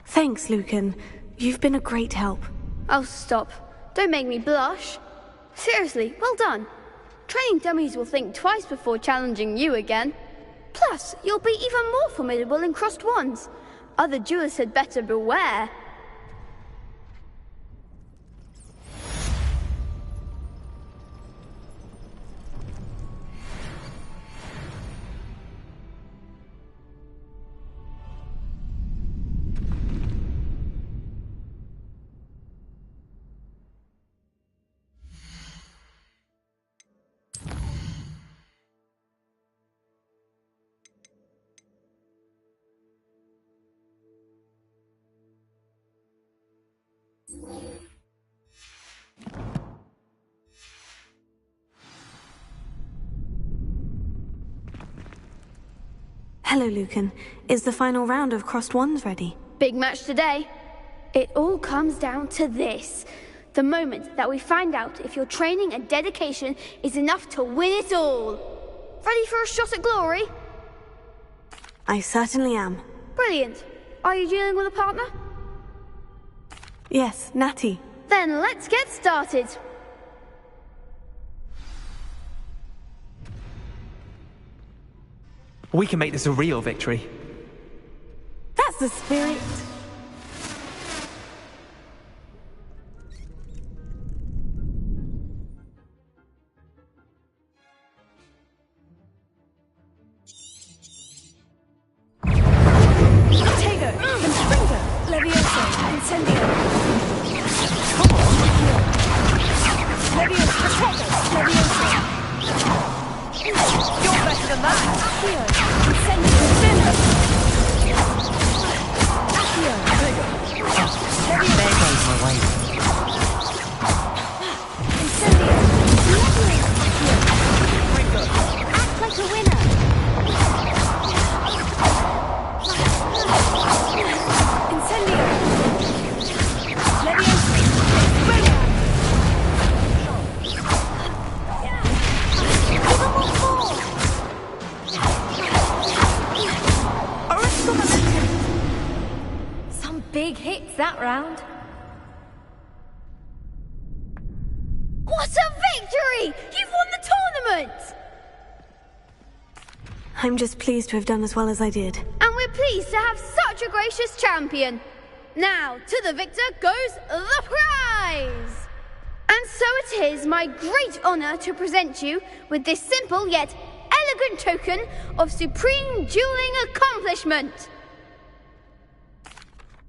Thanks, Lucan. You've been a great help. Oh, stop. Don't make me blush. Seriously, well done. Training dummies will think twice before challenging you again. Plus, you'll be even more formidable in crossed wands. Other duelists had better beware. Hello, Lucan. Is the final round of crossed wands ready? Big match today. It all comes down to this. The moment that we find out if your training and dedication is enough to win it all. Ready for a shot at glory? I certainly am. Brilliant. Are you dealing with a partner? Yes, Natty. Then let's get started. We can make this a real victory. That's the spirit. Big hits that round. What a victory! You've won the tournament! I'm just pleased to have done as well as I did. And we're pleased to have such a gracious champion. Now, to the victor goes the prize! And so it is my great honor to present you with this simple yet elegant token of supreme dueling accomplishment.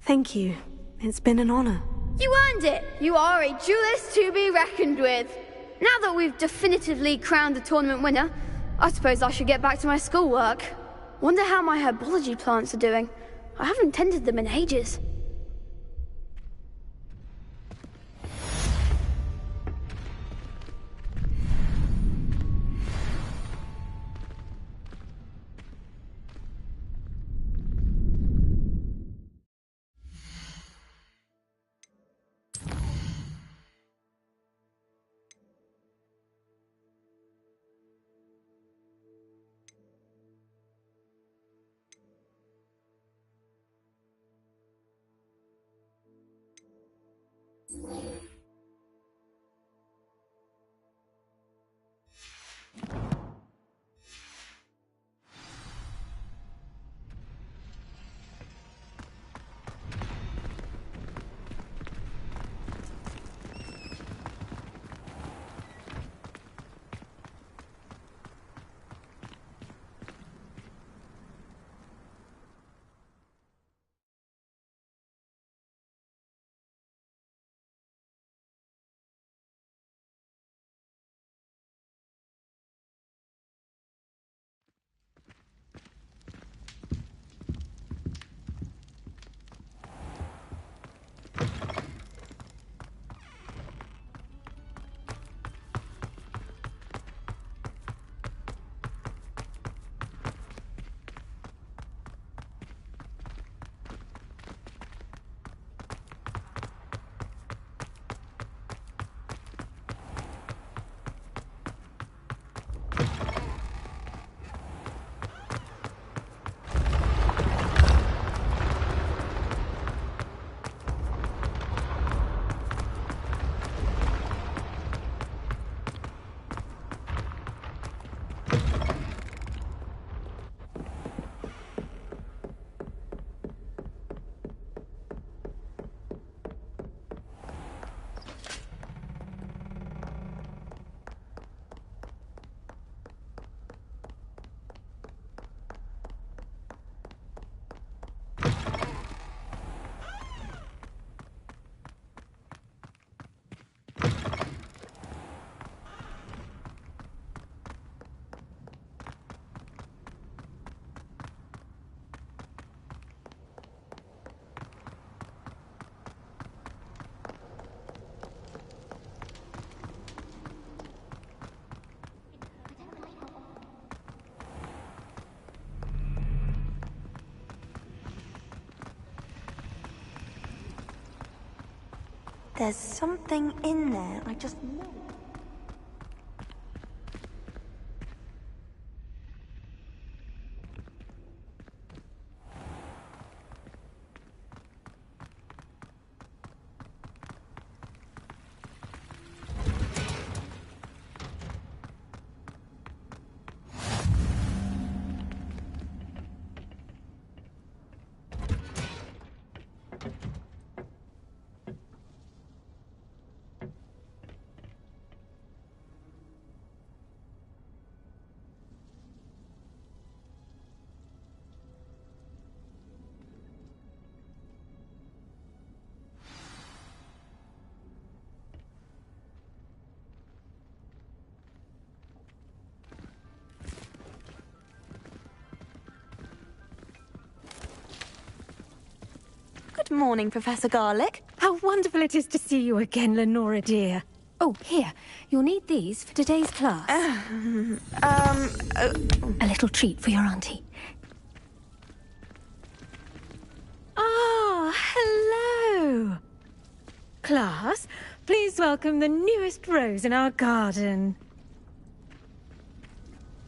Thank you. It's been an honor. You earned it. You are a duelist to be reckoned with. Now that we've definitively crowned the tournament winner, I suppose I should get back to my schoolwork. Wonder how my herbology plants are doing. I haven't tended them in ages. There's something in there, I just know. morning, Professor Garlic. How wonderful it is to see you again, Lenora dear. Oh, here. You'll need these for today's class. A little treat for your auntie. Ah, hello. Class, please welcome the newest rose in our garden.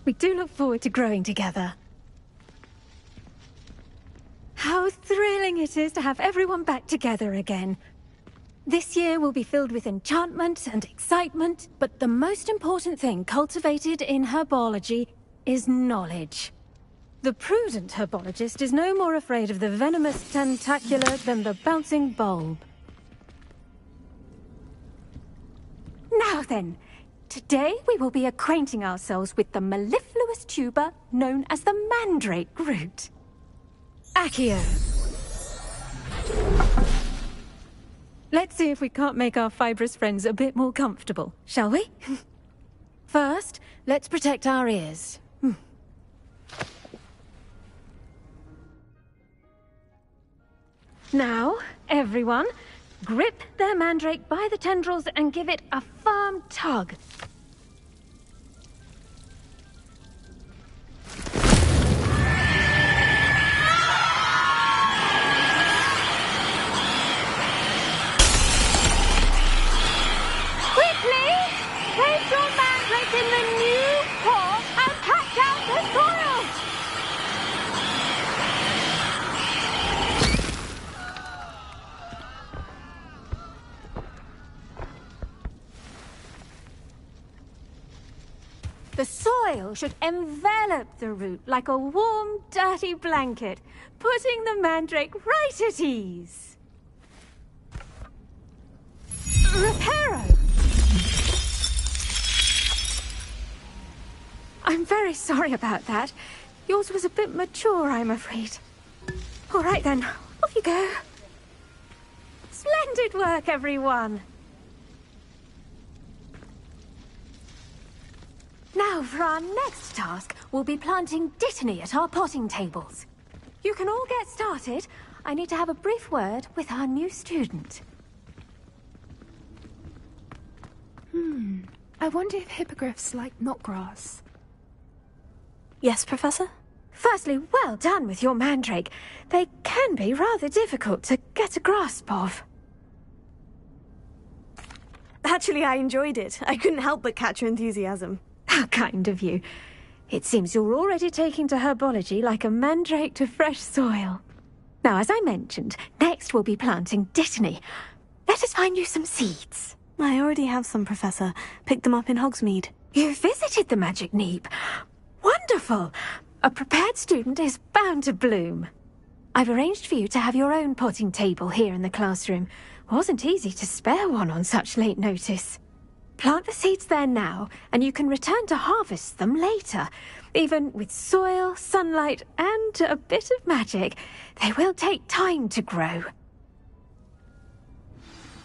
We do look forward to growing together. How thrilling it is to have everyone back together again. This year will be filled with enchantment and excitement, but the most important thing cultivated in herbology is knowledge. The prudent herbologist is no more afraid of the venomous tentacular than the bouncing bulb. Now then, today we will be acquainting ourselves with the mellifluous tuber known as the mandrake root. Accio. Let's see if we can't make our fibrous friends a bit more comfortable, shall we? First, let's protect our ears. Now, everyone, grip their mandrake by the tendrils and give it a firm tug. Quickly, place your mandrake in the new pot and catch out the soil. The soil should envelop the root like a warm, dirty blanket, putting the mandrake right at ease. Reparo! I'm very sorry about that. Yours was a bit mature, I'm afraid. All right then, off you go. Splendid work, everyone. Now, for our next task, we'll be planting dittany at our potting tables. You can all get started. I need to have a brief word with our new student. I wonder if hippogriffs like knotgrass. Yes, Professor? Firstly, well done with your mandrake. They can be rather difficult to get a grasp of. Actually, I enjoyed it. I couldn't help but catch your enthusiasm. How kind of you. It seems you're already taking to herbology like a mandrake to fresh soil. Now, as I mentioned, next we'll be planting dittany. Let us find you some seeds. I already have some, Professor. Picked them up in Hogsmeade. You visited the Magic Neep. Wonderful! A prepared student is bound to bloom. I've arranged for you to have your own potting table here in the classroom. Wasn't easy to spare one on such late notice. Plant the seeds there now, and you can return to harvest them later. Even with soil, sunlight, and a bit of magic, they will take time to grow.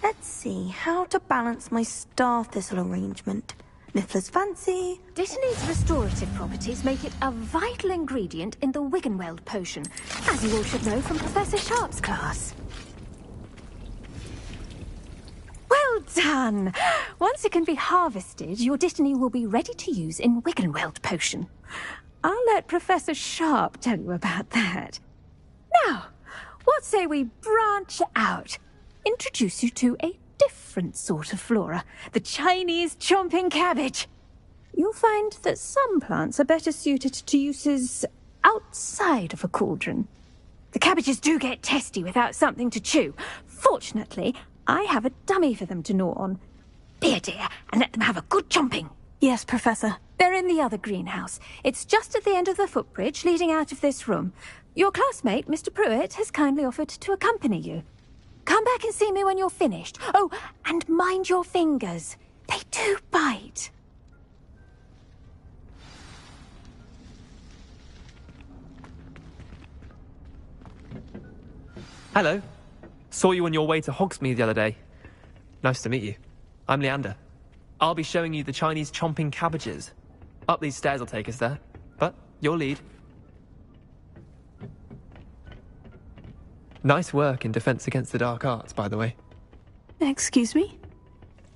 Let's see how to balance my star thistle arrangement. Niffler's fancy. Dittany's restorative properties make it a vital ingredient in the Wiggenweld potion, as you all should know from Professor Sharp's class. Well done! Once it can be harvested, your dittany will be ready to use in Wiggenweld potion. I'll let Professor Sharp tell you about that. Now, what say we branch out? Introduce you to a different sort of flora, the Chinese chomping cabbage. You'll find that some plants are better suited to uses outside of a cauldron. The cabbages do get testy without something to chew. Fortunately, I have a dummy for them to gnaw on. Be a dear and let them have a good chomping. Yes, Professor. They're in the other greenhouse. It's just at the end of the footbridge leading out of this room. Your classmate, Mr. Pruitt, has kindly offered to accompany you. Come back and see me when you're finished. Oh, and mind your fingers. They do bite. Hello. Saw you on your way to Hogsmeade the other day. Nice to meet you. I'm Leander. I'll be showing you the Chinese chomping cabbages. Up these stairs will take us there. But your lead. Nice work in Defense Against the Dark Arts, by the way. Excuse me?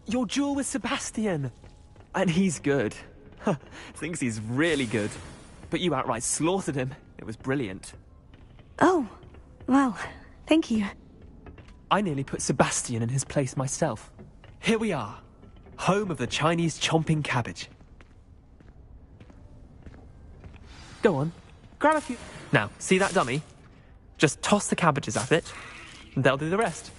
Your duel with Sebastian! And he's good. Thinks he's really good. But you outright slaughtered him. It was brilliant. Oh, well, thank you. I nearly put Sebastian in his place myself. Here we are. Home of the Chinese chomping cabbage. Go on, grab a few. Now, see that dummy? Just toss the cabbages at it, and they'll do the rest.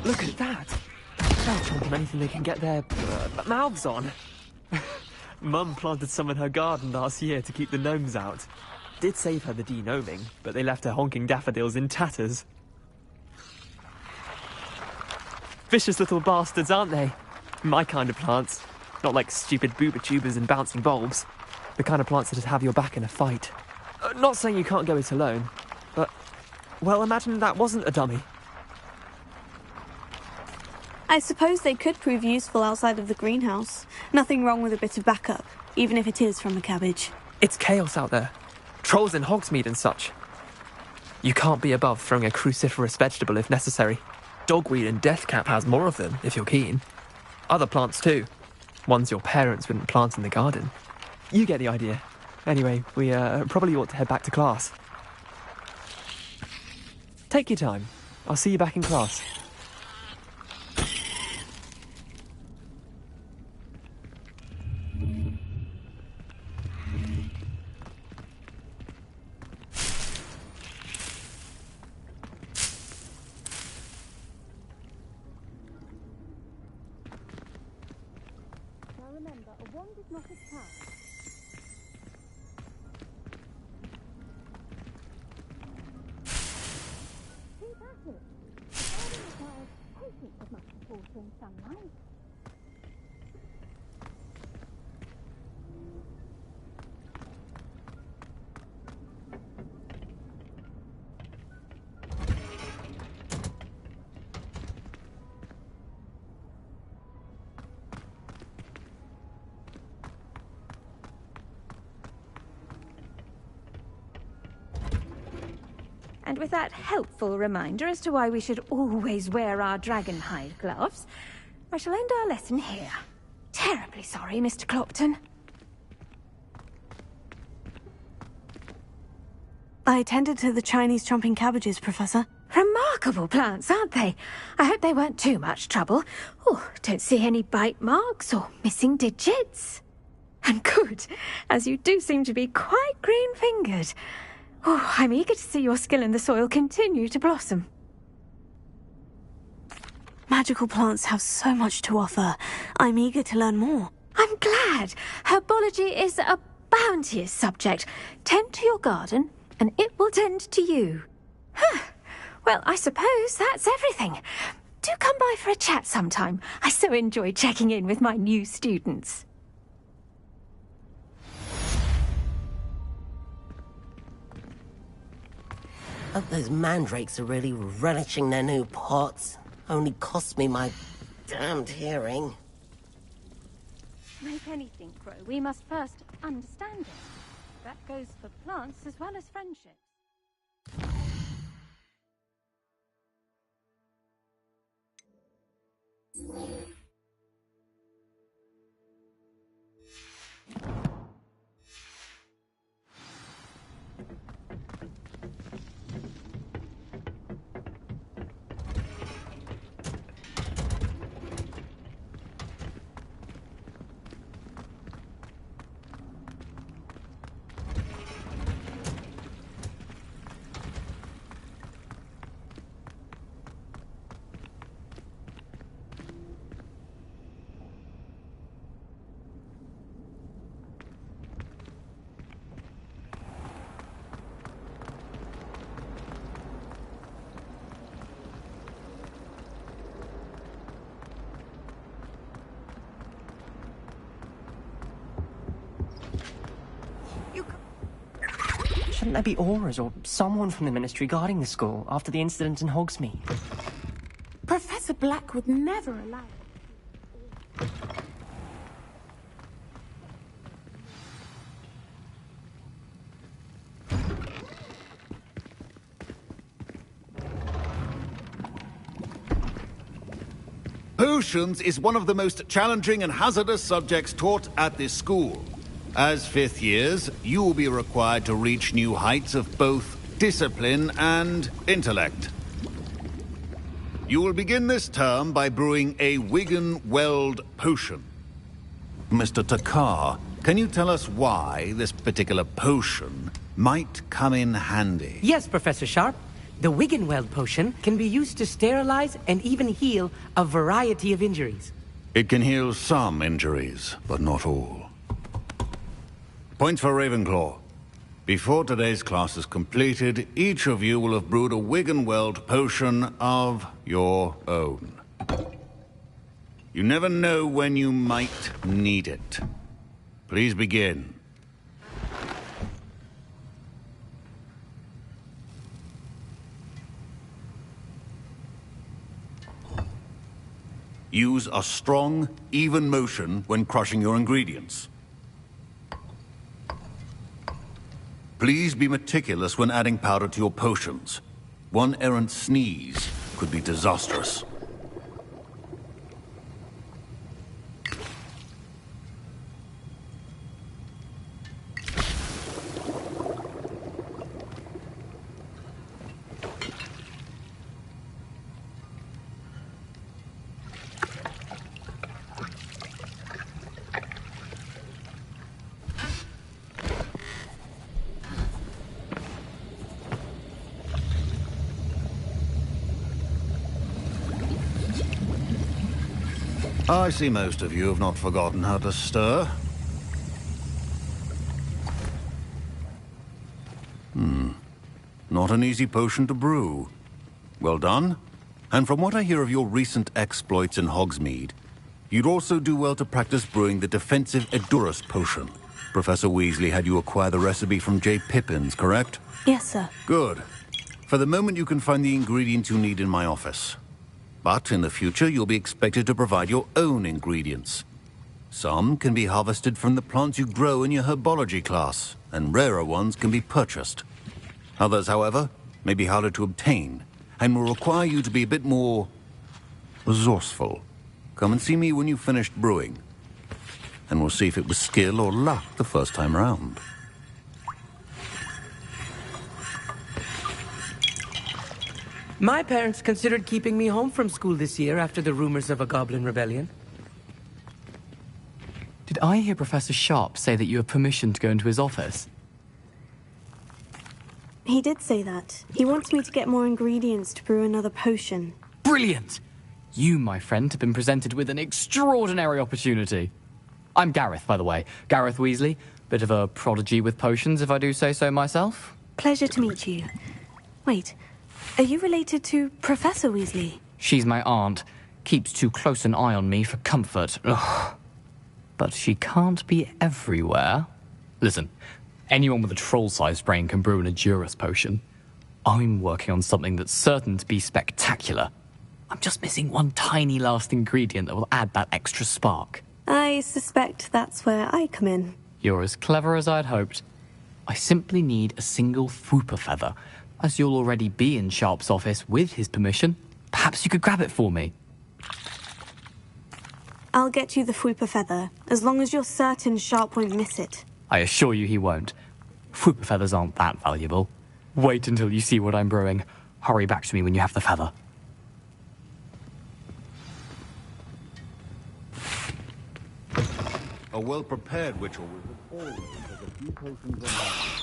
Look at that! They're chomping anything they can get their mouths on. Mum planted some in her garden last year to keep the gnomes out. Did save her the de-gnoming, but they left her honking daffodils in tatters. Vicious little bastards, aren't they? My kind of plants. Not like stupid booba tubers and bouncing bulbs. The kind of plants that'd have your back in a fight. Not saying you can't go it alone, but... well, imagine that wasn't a dummy. I suppose they could prove useful outside of the greenhouse. Nothing wrong with a bit of backup, even if it is from a cabbage. It's chaos out there. Trolls in Hogsmeade and such. You can't be above throwing a cruciferous vegetable if necessary. Dogweed and deathcap has more of them, if you're keen. Other plants too. Ones your parents wouldn't plant in the garden. You get the idea. Anyway, we probably ought to head back to class. Take your time. I'll see you back in class. And with that helpful reminder as to why we should always wear our dragonhide gloves, I shall end our lesson here. Terribly sorry, Mr. Clopton. I attended to the Chinese chomping cabbages, Professor. Remarkable plants, aren't they? I hope they weren't too much trouble. Oh, don't see any bite marks or missing digits. And good, as you do seem to be quite green-fingered. Oh, I'm eager to see your skill in the soil continue to blossom. Magical plants have so much to offer. I'm eager to learn more. I'm glad. Herbology is a bounteous subject. Tend to your garden, and it will tend to you. Huh. Well, I suppose that's everything. Do come by for a chat sometime. I so enjoy checking in with my new students. Hope those mandrakes are really relishing their new pots. Only cost me my damned hearing. To make anything grow, we must first understand it. That goes for plants as well as friendships. Shouldn't there be auras or someone from the Ministry guarding the school after the incident in Hogsmeade? Professor Black would never allow... Potions is one of the most challenging and hazardous subjects taught at this school. As fifth years, you will be required to reach new heights of both discipline and intellect. You will begin this term by brewing a Wiggenweld potion. Mr. Takar, can you tell us why this particular potion might come in handy? Yes, Professor Sharp. The Wiggenweld potion can be used to sterilize and even heal a variety of injuries. It can heal some injuries, but not all. Points for Ravenclaw. Before today's class is completed, each of you will have brewed a Wiggenweld potion of your own. You never know when you might need it. Please begin. Use a strong, even motion when crushing your ingredients. Please be meticulous when adding powder to your potions. One errant sneeze could be disastrous. I see most of you have not forgotten how to stir. Not an easy potion to brew. Well done. And from what I hear of your recent exploits in Hogsmeade, you'd also do well to practice brewing the defensive Edurus potion. Professor Weasley had you acquire the recipe from J. Pippin's, correct? Yes, sir. Good. For the moment, you can find the ingredients you need in my office. But in the future, you'll be expected to provide your own ingredients. Some can be harvested from the plants you grow in your herbology class, and rarer ones can be purchased. Others, however, may be harder to obtain, and will require you to be a bit more resourceful. Come and see me when you've finished brewing, and we'll see if it was skill or luck the first time around. My parents considered keeping me home from school this year after the rumors of a goblin rebellion. Did I hear Professor Sharp say that you have permission to go into his office? He did say that. He wants me to get more ingredients to brew another potion. Brilliant! You, my friend, have been presented with an extraordinary opportunity. I'm Gareth, by the way. Gareth Weasley. Bit of a prodigy with potions, if I do say so myself. Pleasure to meet you. Wait, are you related to Professor Weasley? She's my aunt. Keeps too close an eye on me for comfort. Ugh. But she can't be everywhere. Listen, anyone with a troll-sized brain can brew an Edurus potion. I'm working on something that's certain to be spectacular. I'm just missing one tiny last ingredient that will add that extra spark. I suspect that's where I come in. You're as clever as I'd hoped. I simply need a single Fwooper feather. As you'll already be in Sharp's office with his permission, perhaps you could grab it for me. I'll get you the Fwooper feather, as long as you're certain Sharp won't miss it. I assure you he won't. Fwooper feathers aren't that valuable. Wait until you see what I'm brewing. Hurry back to me when you have the feather. A well-prepared witcher will always have a few potions on hand.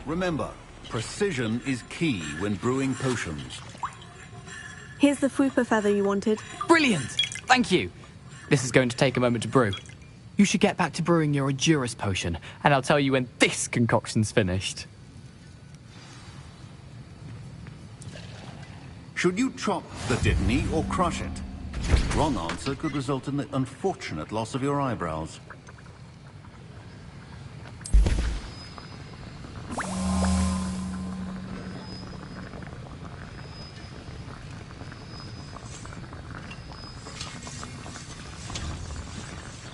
Remember, precision is key when brewing potions. Here's the Fwooper feather you wanted. Brilliant! Thank you. This is going to take a moment to brew. You should get back to brewing your Endurance potion, and I'll tell you when this concoction's finished. Should you chop the Dittany or crush it? Wrong answer could result in the unfortunate loss of your eyebrows.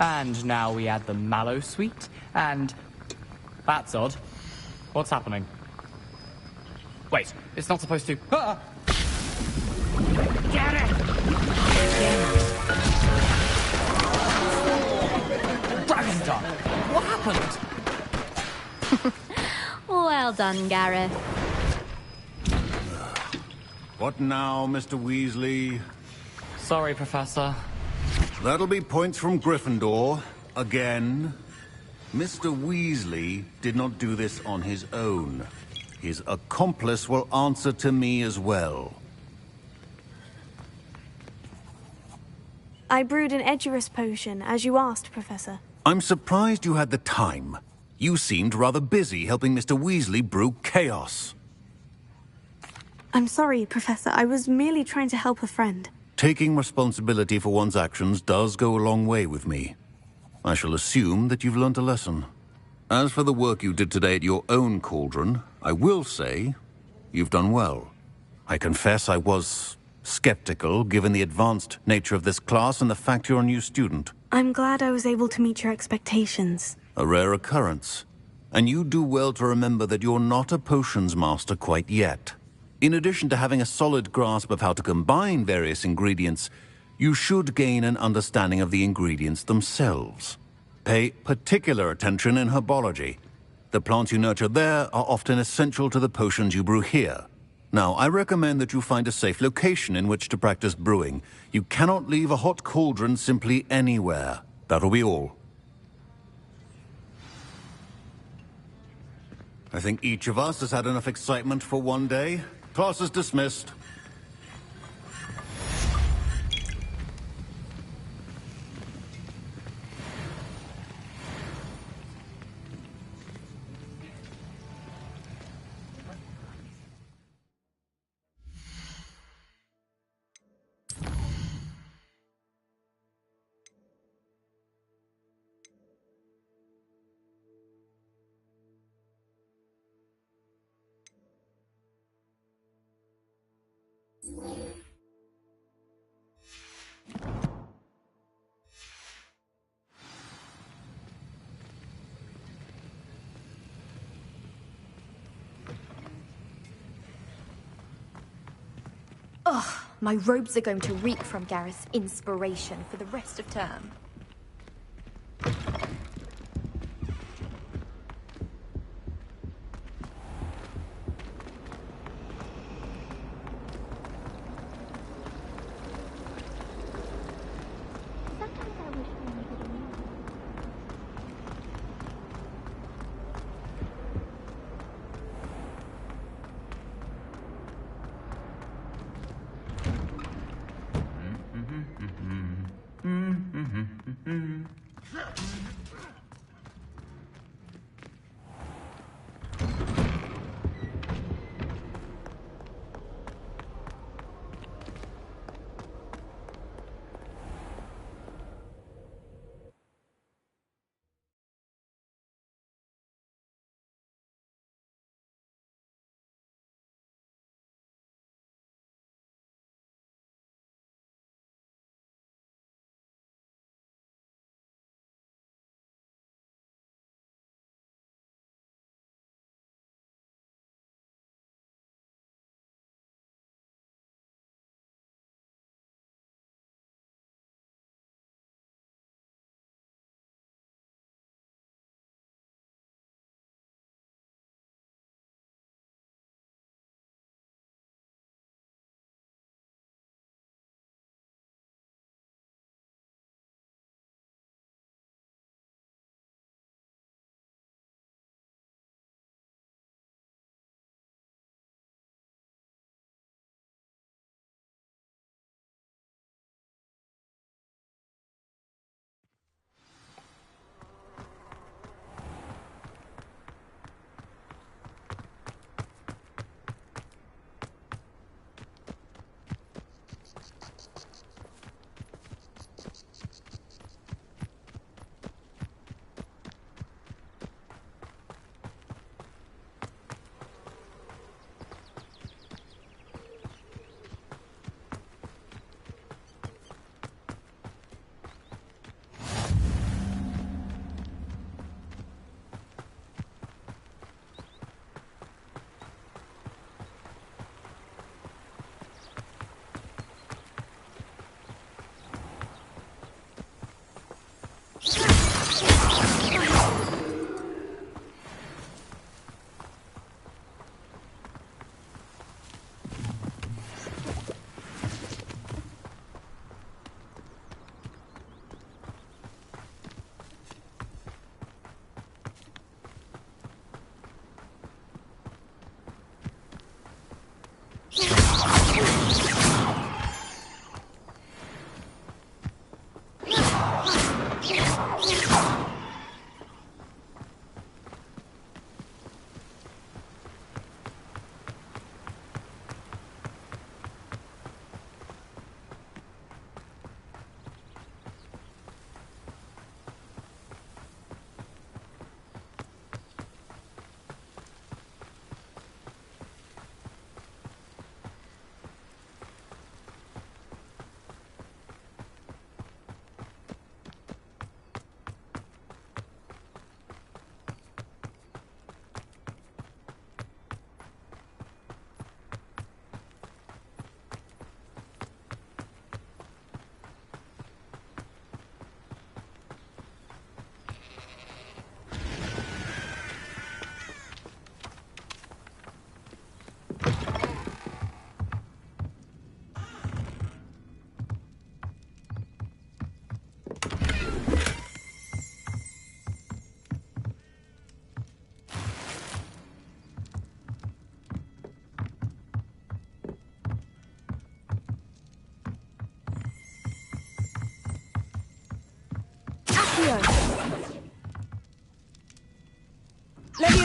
And now we add the mallow sweet, and... That's odd. What's happening? Wait, it's not supposed to... Ah! Get it! Dragon's Dog! What happened? Well done, Gareth. What now, Mr. Weasley? Sorry, Professor. That'll be points from Gryffindor. Again. Mr. Weasley did not do this on his own. His accomplice will answer to me as well. I brewed an Edurus potion, as you asked, Professor. I'm surprised you had the time. You seemed rather busy helping Mr. Weasley brew chaos. I'm sorry, Professor. I was merely trying to help a friend. Taking responsibility for one's actions does go a long way with me. I shall assume that you've learnt a lesson. As for the work you did today at your own cauldron, I will say you've done well. I confess I was skeptical, given the advanced nature of this class and the fact you're a new student. I'm glad I was able to meet your expectations. A rare occurrence. And you do well to remember that you're not a potions master quite yet. In addition to having a solid grasp of how to combine various ingredients, you should gain an understanding of the ingredients themselves. Pay particular attention in herbology. The plants you nurture there are often essential to the potions you brew here. Now, I recommend that you find a safe location in which to practice brewing. You cannot leave a hot cauldron simply anywhere. That'll be all. I think each of us has had enough excitement for one day. Class is dismissed. Ugh, my robes are going to reek from Gareth's inspiration for the rest of term.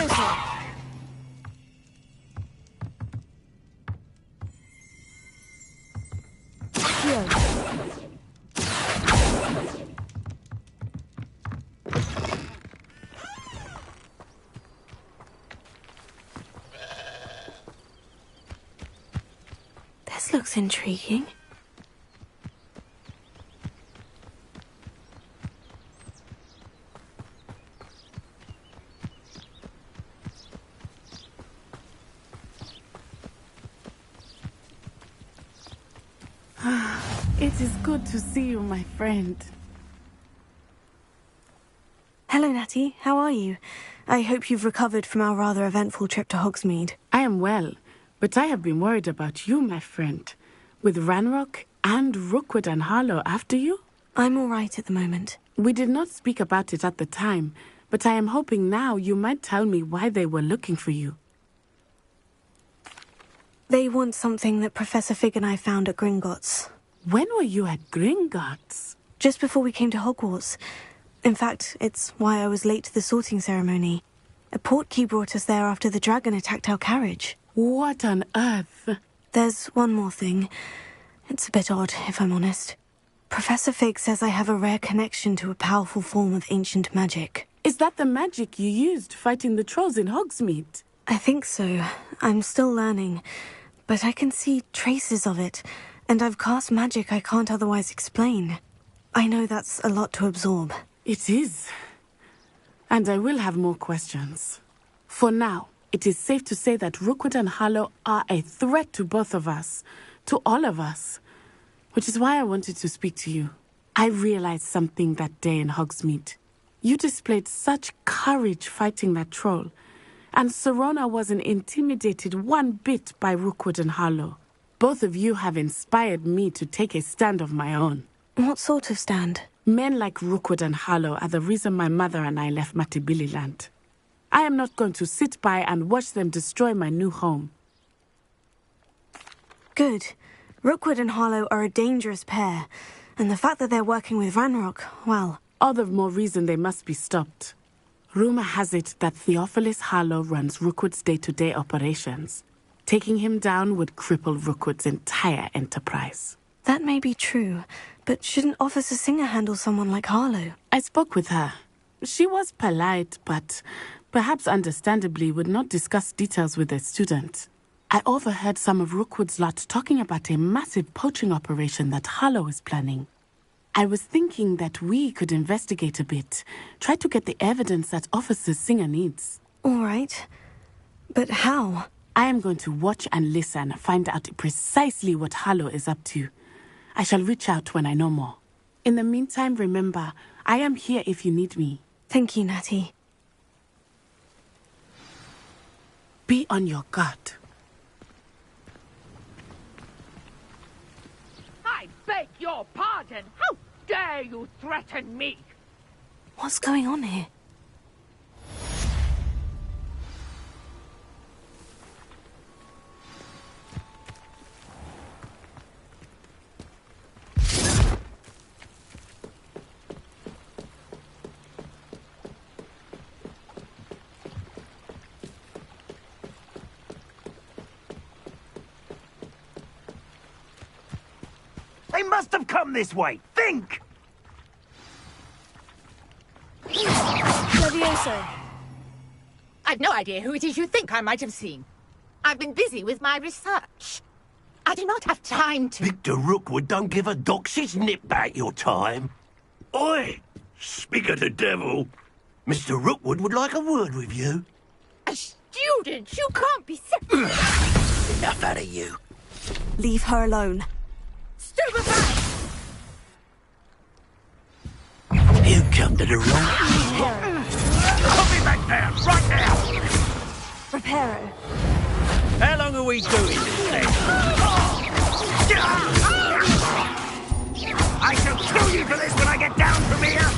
Leviosa! This looks intriguing. It is good to see you, my friend. Hello, Natty. How are you? I hope you've recovered from our rather eventful trip to Hogsmeade. I am well, but I have been worried about you, my friend. With Ranrock and Rookwood and Harlow after you? I'm all right at the moment. We did not speak about it at the time, but I am hoping now you might tell me why they were looking for you. They want something that Professor Fig and I found at Gringotts. When were you at Gringotts? Just before we came to Hogwarts. In fact, it's why I was late to the sorting ceremony. A portkey brought us there after the dragon attacked our carriage. What on earth? There's one more thing. It's a bit odd, if I'm honest. Professor Fig says I have a rare connection to a powerful form of ancient magic. Is that the magic you used fighting the trolls in Hogsmeade? I think so. I'm still learning. But I can see traces of it. And I've cast magic I can't otherwise explain. I know that's a lot to absorb. It is. And I will have more questions. For now, it is safe to say that Rookwood and Harlow are a threat to both of us. To all of us. Which is why I wanted to speak to you. I realized something that day in Hogsmeade. You displayed such courage fighting that troll. And Serona wasn't intimidated one bit by Rookwood and Harlow. Both of you have inspired me to take a stand of my own. What sort of stand? Men like Rookwood and Harlow are the reason my mother and I left Matibililand. I am not going to sit by and watch them destroy my new home. Good. Rookwood and Harlow are a dangerous pair. And the fact that they're working with Ranrock, well... all the more reason they must be stopped. Rumor has it that Theophilus Harlow runs Rookwood's day-to-day operations. Taking him down would cripple Rookwood's entire enterprise. That may be true, but shouldn't Officer Singer handle someone like Harlow? I spoke with her. She was polite, but perhaps understandably would not discuss details with a student. I overheard some of Rookwood's lot talking about a massive poaching operation that Harlow is planning. I was thinking that we could investigate a bit, try to get the evidence that Officer Singer needs. All right. But how? I am going to watch and listen, find out precisely what Harlow is up to. I shall reach out when I know more. In the meantime, remember, I am here if you need me. Thank you, Natty. Be on your guard. I beg your pardon. How dare you threaten me? What's going on here? They must have come this way. Think! Leviosa. I've no idea who it is you think I might have seen. I've been busy with my research. I do not have time to... Victor Rookwood don't give a doxy's nip back your time. Oi! Speak of the devil. Mr. Rookwood would like a word with you. A student? You can't be... Enough out of you. Leave her alone. Stupefy! You come to the wrong... Put me back there, right now! Reparo. How long are we doing this thing? I shall kill you for this when I get down from here!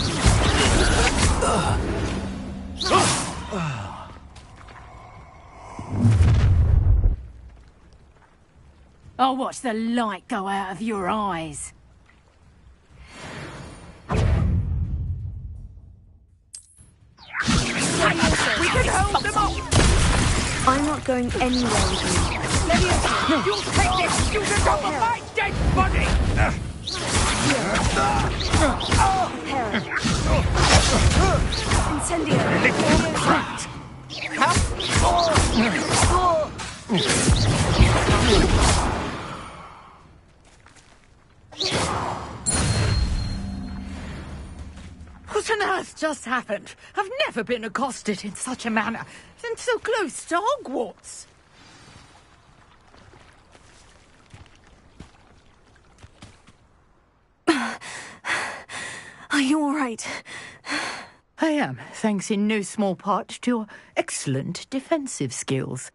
I'll watch the light go out of your eyes. We can hold them off! I'm not going anywhere with you. No. You take this! You can go for my dead body! Incendio! Little brat! What on earth just happened? I've never been accosted in such a manner, and so close to Hogwarts. Are you all right? I am, thanks in no small part to your excellent defensive skills.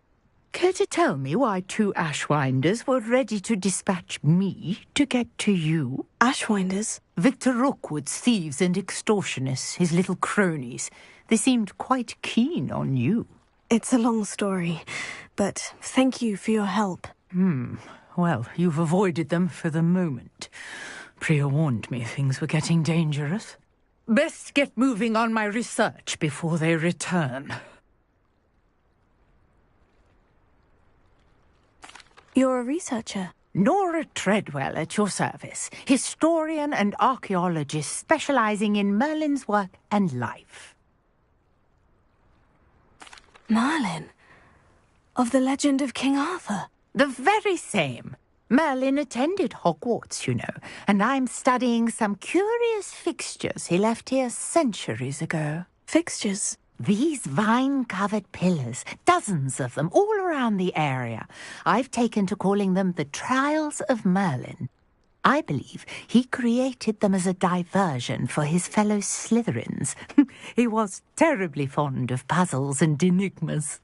Care to tell me why 2 Ashwinders were ready to dispatch me to get to you? Ashwinders? Victor Rookwood's thieves and extortionists, his little cronies. They seemed quite keen on you. It's a long story, but thank you for your help. Well, you've avoided them for the moment. Priya warned me things were getting dangerous. Best get moving on my research before they return. You're a researcher? Nora Treadwell at your service, historian and archaeologist specializing in Merlin's work and life. Merlin? Of the legend of King Arthur? The very same. Merlin attended Hogwarts, you know, and I'm studying some curious fixtures he left here centuries ago. Fixtures? These vine-covered pillars, dozens of them, all around the area. I've taken to calling them the Trials of Merlin. I believe he created them as a diversion for his fellow Slytherins. He was terribly fond of puzzles and enigmas.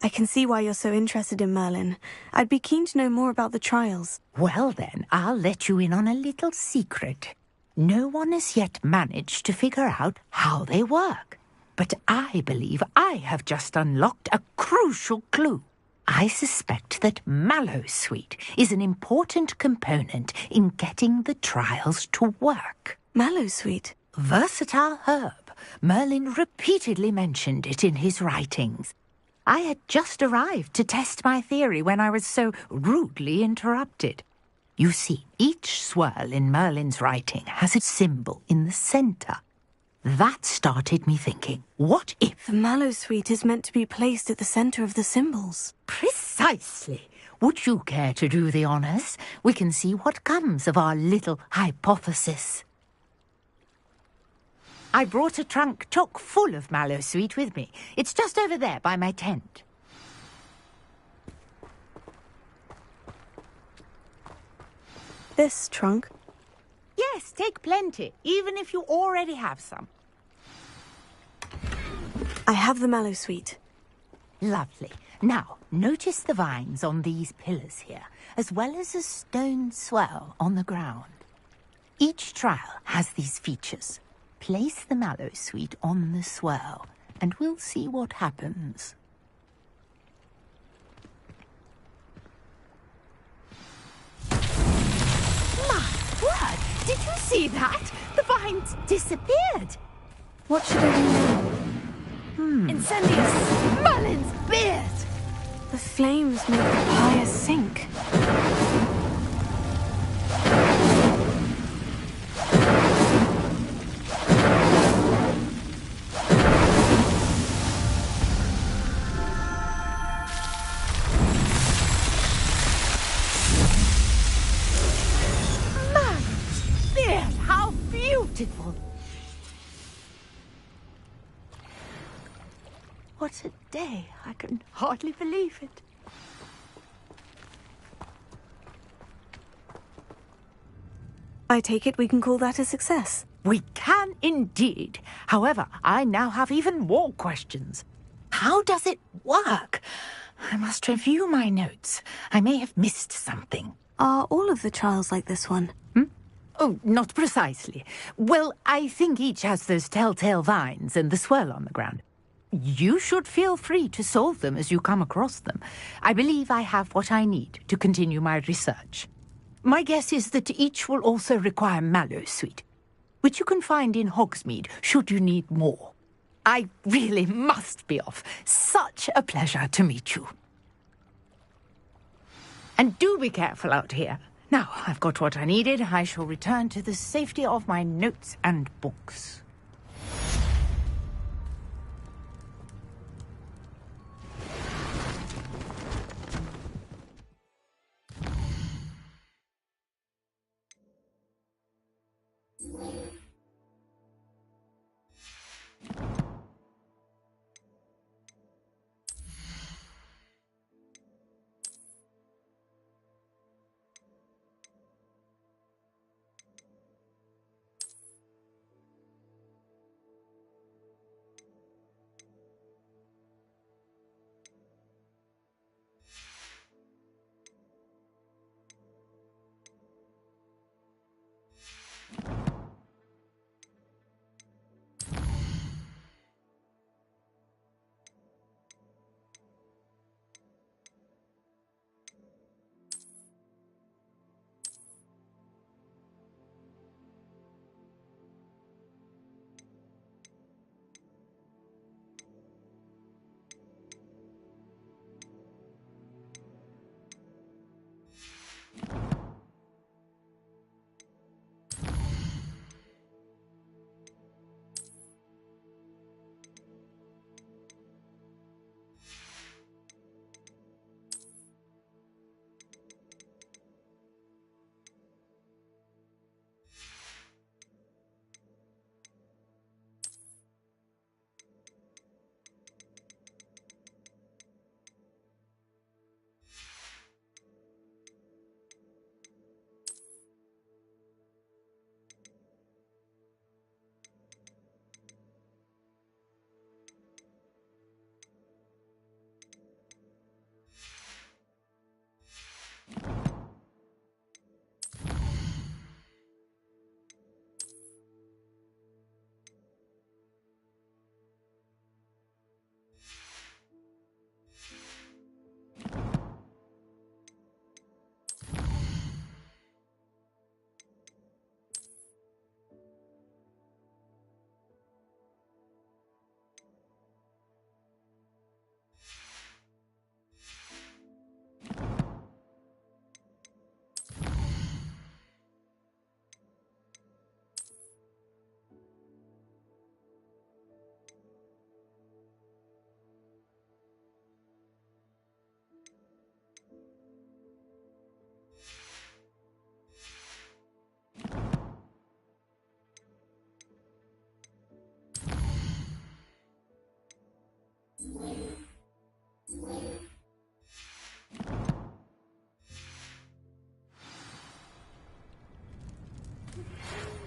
I can see why you're so interested in Merlin. I'd be keen to know more about the trials. Well then, I'll let you in on a little secret. No one has yet managed to figure out how they work. But I believe I have just unlocked a crucial clue. I suspect that Mallowsweet is an important component in getting the trials to work. Mallowsweet? Versatile herb. Merlin repeatedly mentioned it in his writings. I had just arrived to test my theory when I was so rudely interrupted. You see, each swirl in Merlin's writing has a symbol in the centre. That started me thinking, what if... The Mallowsweet is meant to be placed at the centre of the symbols. Precisely. Would you care to do the honours? We can see what comes of our little hypothesis. I brought a trunk chock full of Mallowsweet with me. It's just over there by my tent. This trunk? Yes, take plenty, even if you already have some. I have the Mallowsweet. Lovely. Now, notice the vines on these pillars here, as well as a stone swell on the ground. Each trial has these features. Place the Mallowsweet on the swell, and we'll see what happens. My word! Did you see that? The vines disappeared. What should I do now? Incendious! Merlin's beard! The flames make the pyre sink. Merlin's beard! How beautiful! What a day. I can hardly believe it. I take it we can call that a success. We can indeed. However, I now have even more questions. How does it work? I must review my notes. I may have missed something. Are all of the trials like this one? Oh, not precisely. Well, I think each has those telltale vines and the swirl on the ground. You should feel free to solve them as you come across them. I believe I have what I need to continue my research. My guess is that each will also require Mallowsweet, which you can find in Hogsmeade should you need more. I really must be off. Such a pleasure to meet you. And do be careful out here. Now, I've got what I needed. I shall return to the safety of my notes and books.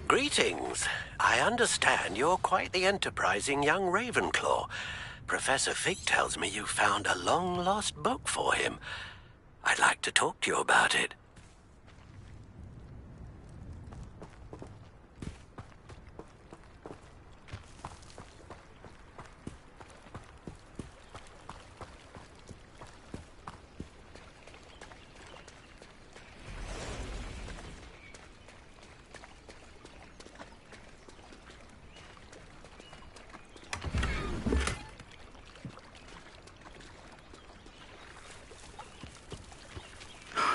Greetings. I understand you're quite the enterprising young Ravenclaw. Professor Fig tells me you found a long-lost book for him. I'd like to talk to you about it.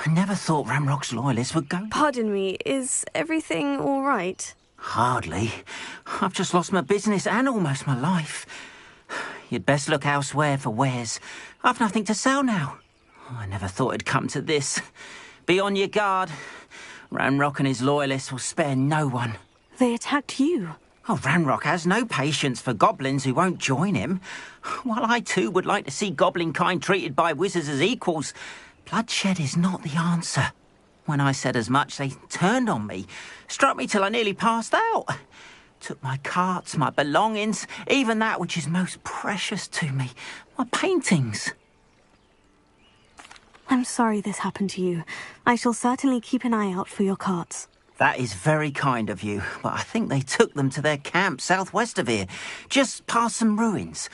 I never thought Ramrock's loyalists would go. Pardon me, is everything all right? Hardly. I've just lost my business and almost my life. You'd best look elsewhere for wares. I've nothing to sell now. I never thought it'd come to this. Be on your guard. Ramrock and his loyalists will spare no one. They attacked you. Oh, Ranrock has no patience for goblins who won't join him. While I too would like to see goblin kind treated by wizards as equals, bloodshed is not the answer. When I said as much, they turned on me, struck me till I nearly passed out. Took my carts, my belongings, even that which is most precious to me, my paintings. I'm sorry this happened to you. I shall certainly keep an eye out for your carts. That is very kind of you, but I think they took them to their camp southwest of here, just past some ruins.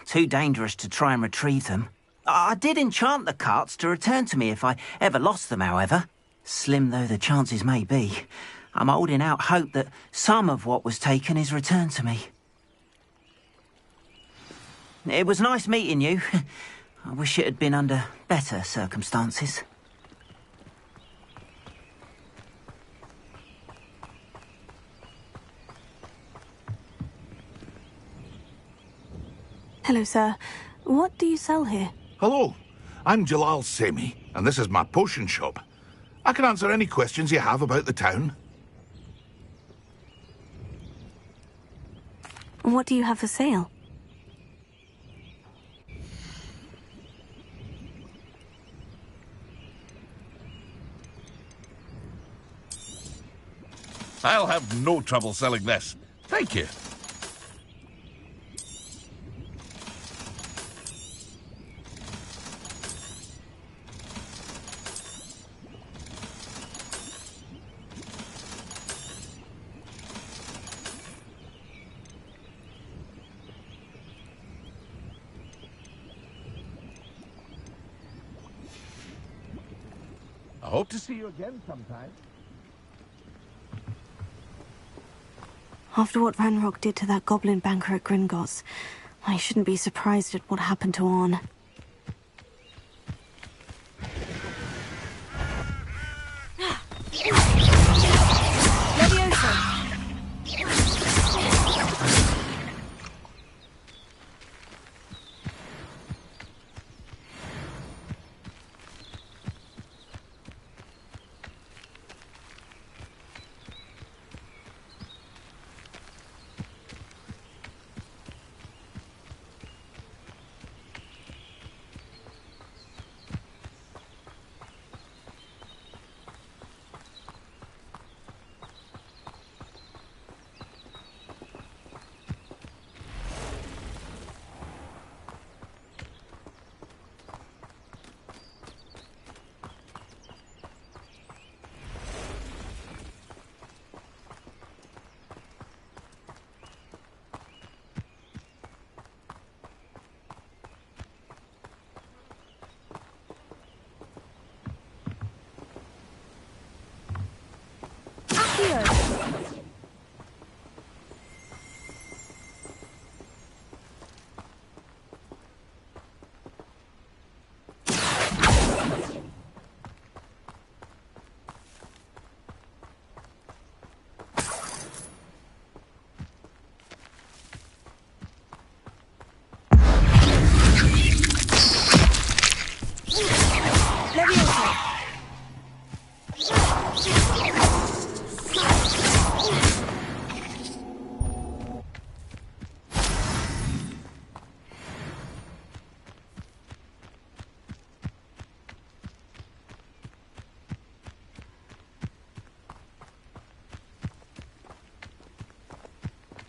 Too dangerous to try and retrieve them. I did enchant the carts to return to me if I ever lost them, however. Slim though the chances may be, I'm holding out hope that some of what was taken is returned to me. It was nice meeting you. I wish it had been under better circumstances. Hello, sir. What do you sell here? Hello, I'm Jalal Semi, and this is my potion shop. I can answer any questions you have about the town. What do you have for sale? I'll have no trouble selling this. Thank you. I hope to see you again sometime. After what Ranrock did to that goblin banker at Gringotts, I shouldn't be surprised at what happened to Arn.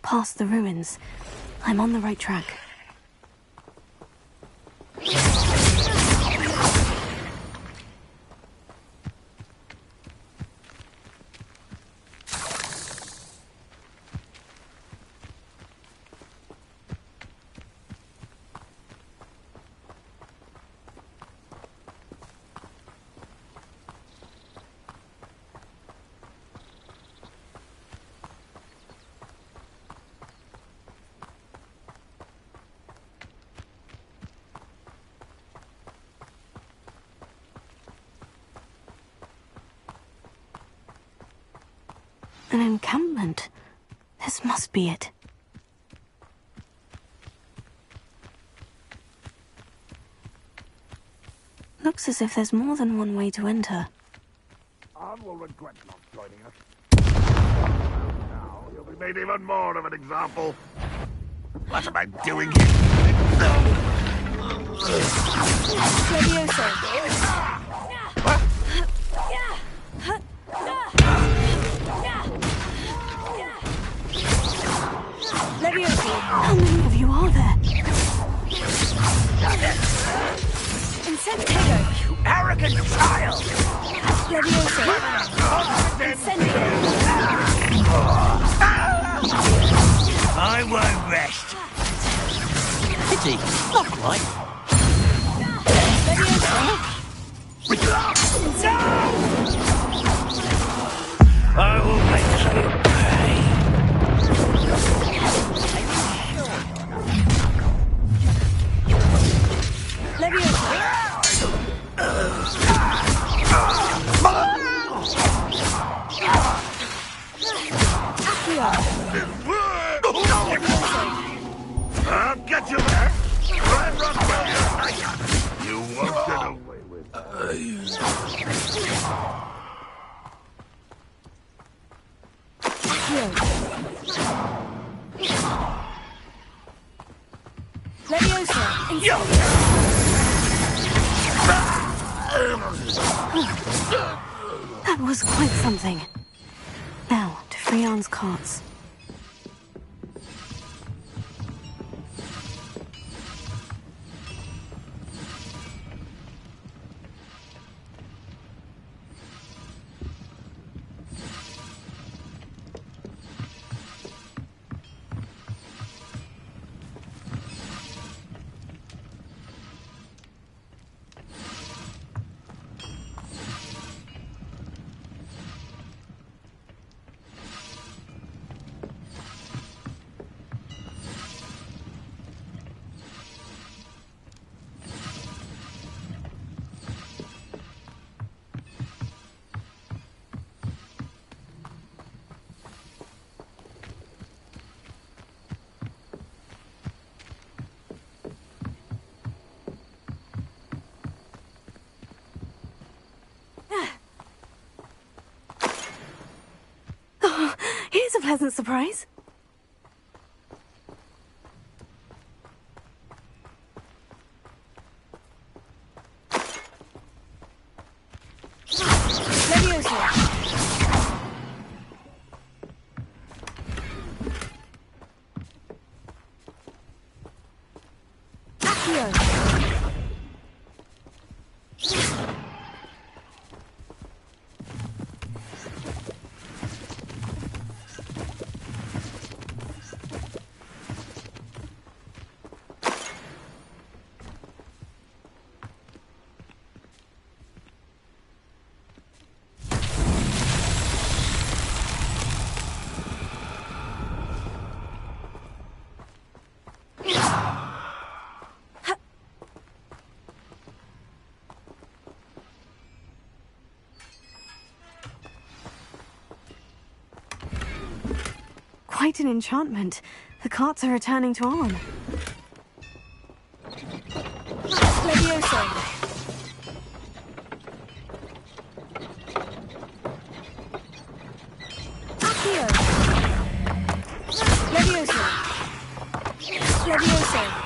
Past the ruins. I'm on the right track. An encampment. This must be it. Looks as if there's more than one way to enter. Arn will regret not joining us. Now you'll be made even more of an example. What am I doing here? What? How many of you are there? Incendio! You arrogant child! Levioso! Incendio! I won't rest. Pity, not quite. I will make you pay. That was quite something. Now, to Freon's carts. Oh, here's a pleasant surprise. Quite an enchantment. The carts are returning to Arn. Levioso. Accio. Levioso. Levioso.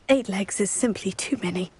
Eight legs is simply too many.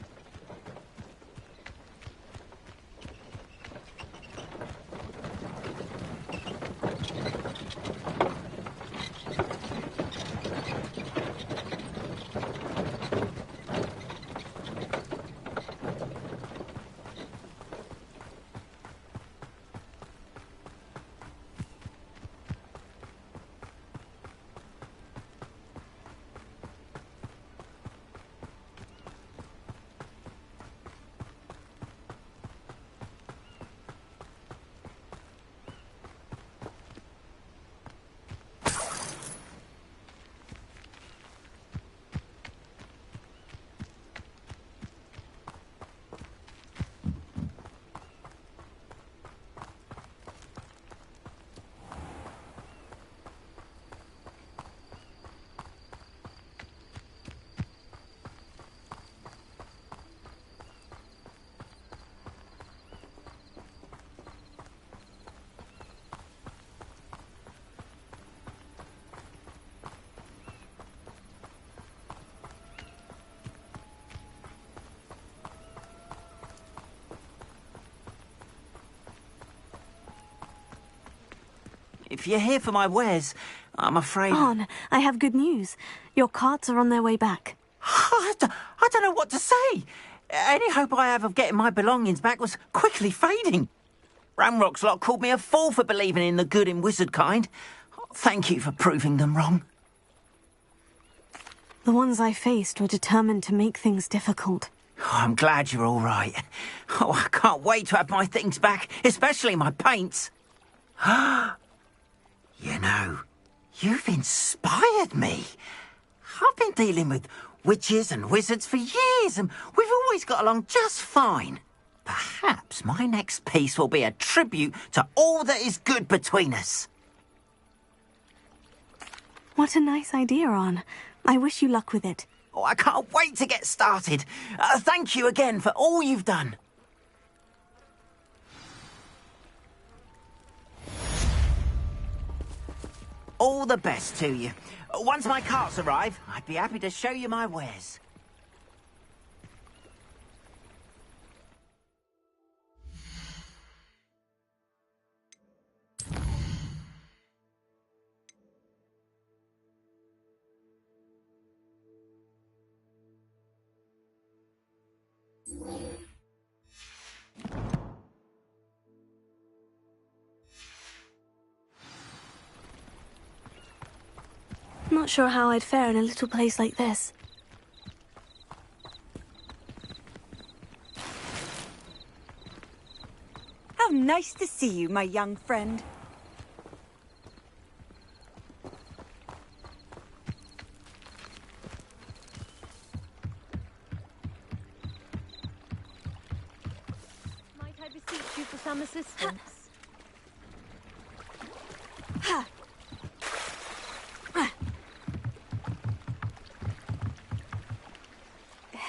If you're here for my wares, I'm afraid... On, I have good news. Your carts are on their way back. I don't know what to say. Any hope I have of getting my belongings back was quickly fading. Ramrock's lot called me a fool for believing in the good in wizard kind. Thank you for proving them wrong. The ones I faced were determined to make things difficult. Oh, I'm glad you're all right. Oh, I can't wait to have my things back, especially my paints. You know, you've inspired me. I've been dealing with witches and wizards for years, and we've always got along just fine. Perhaps my next piece will be a tribute to all that is good between us. What a nice idea, On. I wish you luck with it. Oh, I can't wait to get started. Thank you again for all you've done. All the best to you. Once my carts arrive, I'd be happy to show you my wares. Not sure how I'd fare in a little place like this. How nice to see you, my young friend. Might I beseech you for some assistance? Ha!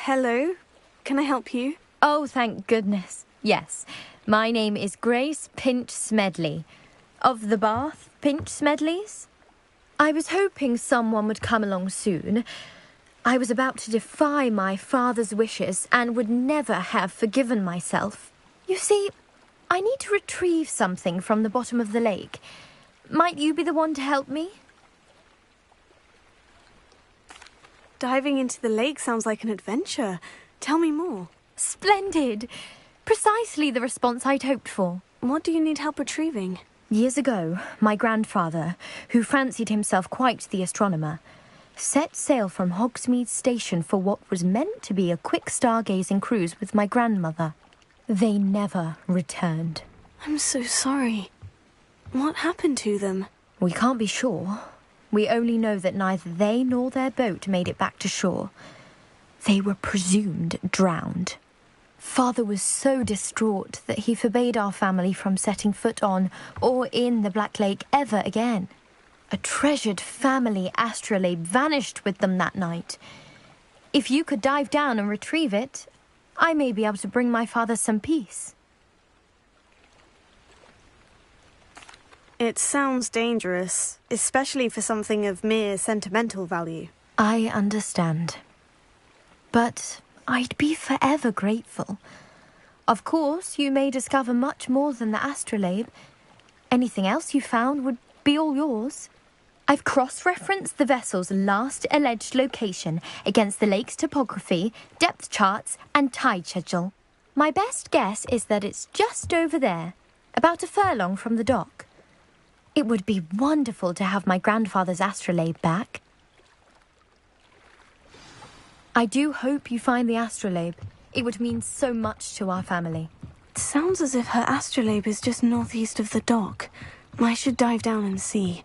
Hello? Can I help you? Oh, thank goodness. Yes. My name is Grace Pinch Smedley. Of the Bath Pinch Smedleys? I was hoping someone would come along soon. I was about to defy my father's wishes and would never have forgiven myself. You see, I need to retrieve something from the bottom of the lake. Might you be the one to help me? Diving into the lake sounds like an adventure. Tell me more. Splendid! Precisely the response I'd hoped for. What do you need help retrieving? Years ago, my grandfather, who fancied himself quite the astronomer, set sail from Hogsmeade Station for what was meant to be a quick stargazing cruise with my grandmother. They never returned. I'm so sorry. What happened to them? We can't be sure. We only know that neither they nor their boat made it back to shore. They were presumed drowned. Father was so distraught that he forbade our family from setting foot on or in the Black Lake ever again. A treasured family astrolabe vanished with them that night. If you could dive down and retrieve it, I may be able to bring my father some peace. It sounds dangerous, especially for something of mere sentimental value. I understand. But I'd be forever grateful. Of course, you may discover much more than the astrolabe. Anything else you found would be all yours. I've cross-referenced the vessel's last alleged location against the lake's topography, depth charts, and tide schedule. My best guess is that it's just over there, about a furlong from the dock. It would be wonderful to have my grandfather's astrolabe back. I do hope you find the astrolabe. It would mean so much to our family. It sounds as if her astrolabe is just northeast of the dock. I should dive down and see.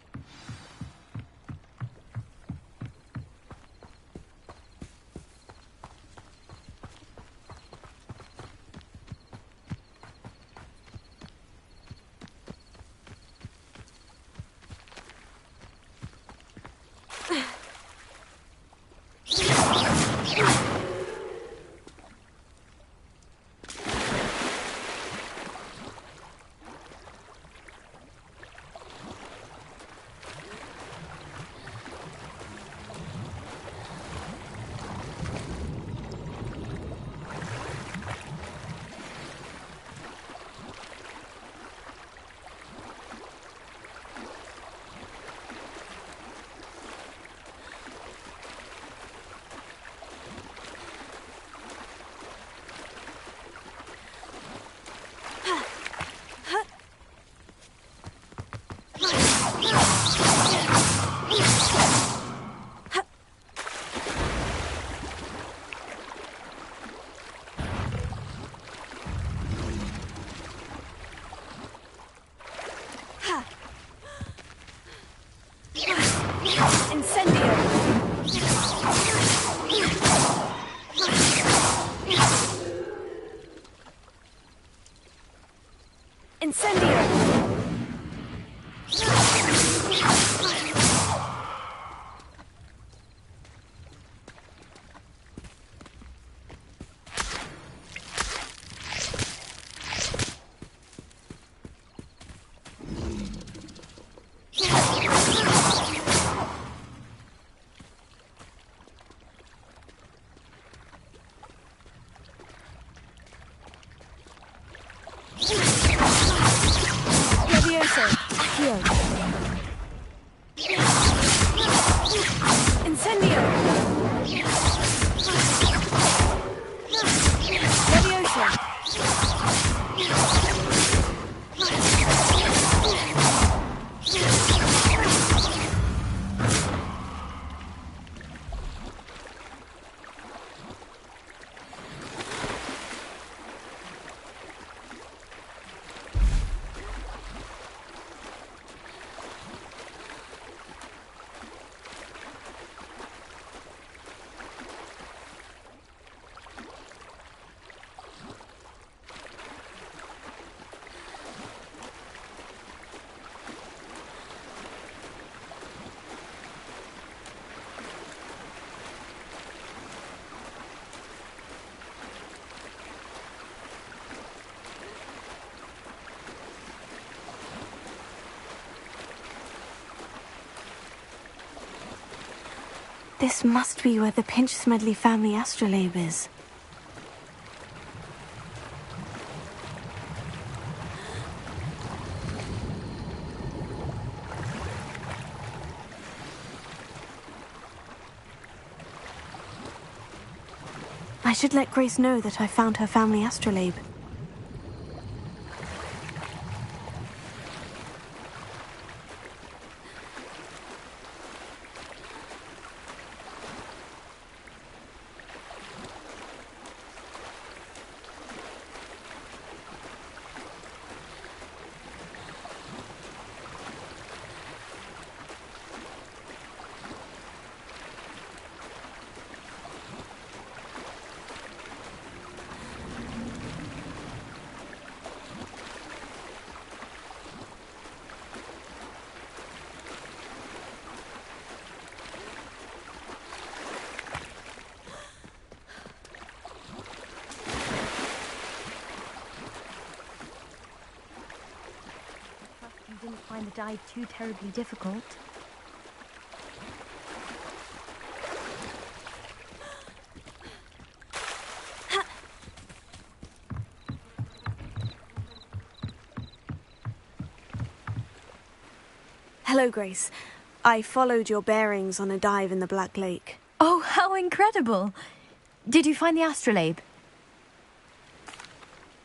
Levioso. Accio. Incendio. Levioso. This must be where the Pinch-Smedley family astrolabe is. I should let Grace know that I found her family astrolabe. You didn't find the dive too terribly difficult. Hello, Grace. I followed your bearings on a dive in the Black Lake. Oh, how incredible! Did you find the astrolabe?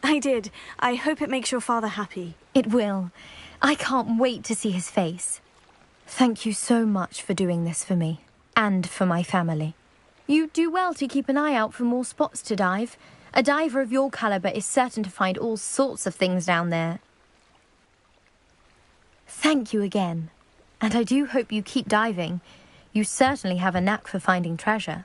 I did. I hope it makes your father happy. It will. I can't wait to see his face. Thank you so much for doing this for me, and for my family. You do well to keep an eye out for more spots to dive. A diver of your caliber is certain to find all sorts of things down there. Thank you again, and I do hope you keep diving. You certainly have a knack for finding treasure.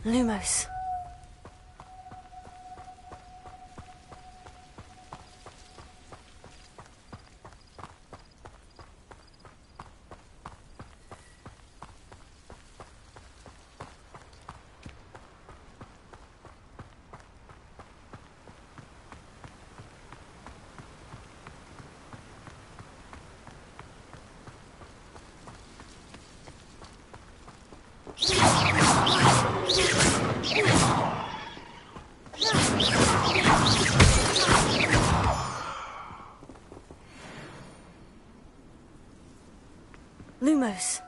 Lumos. Lumos.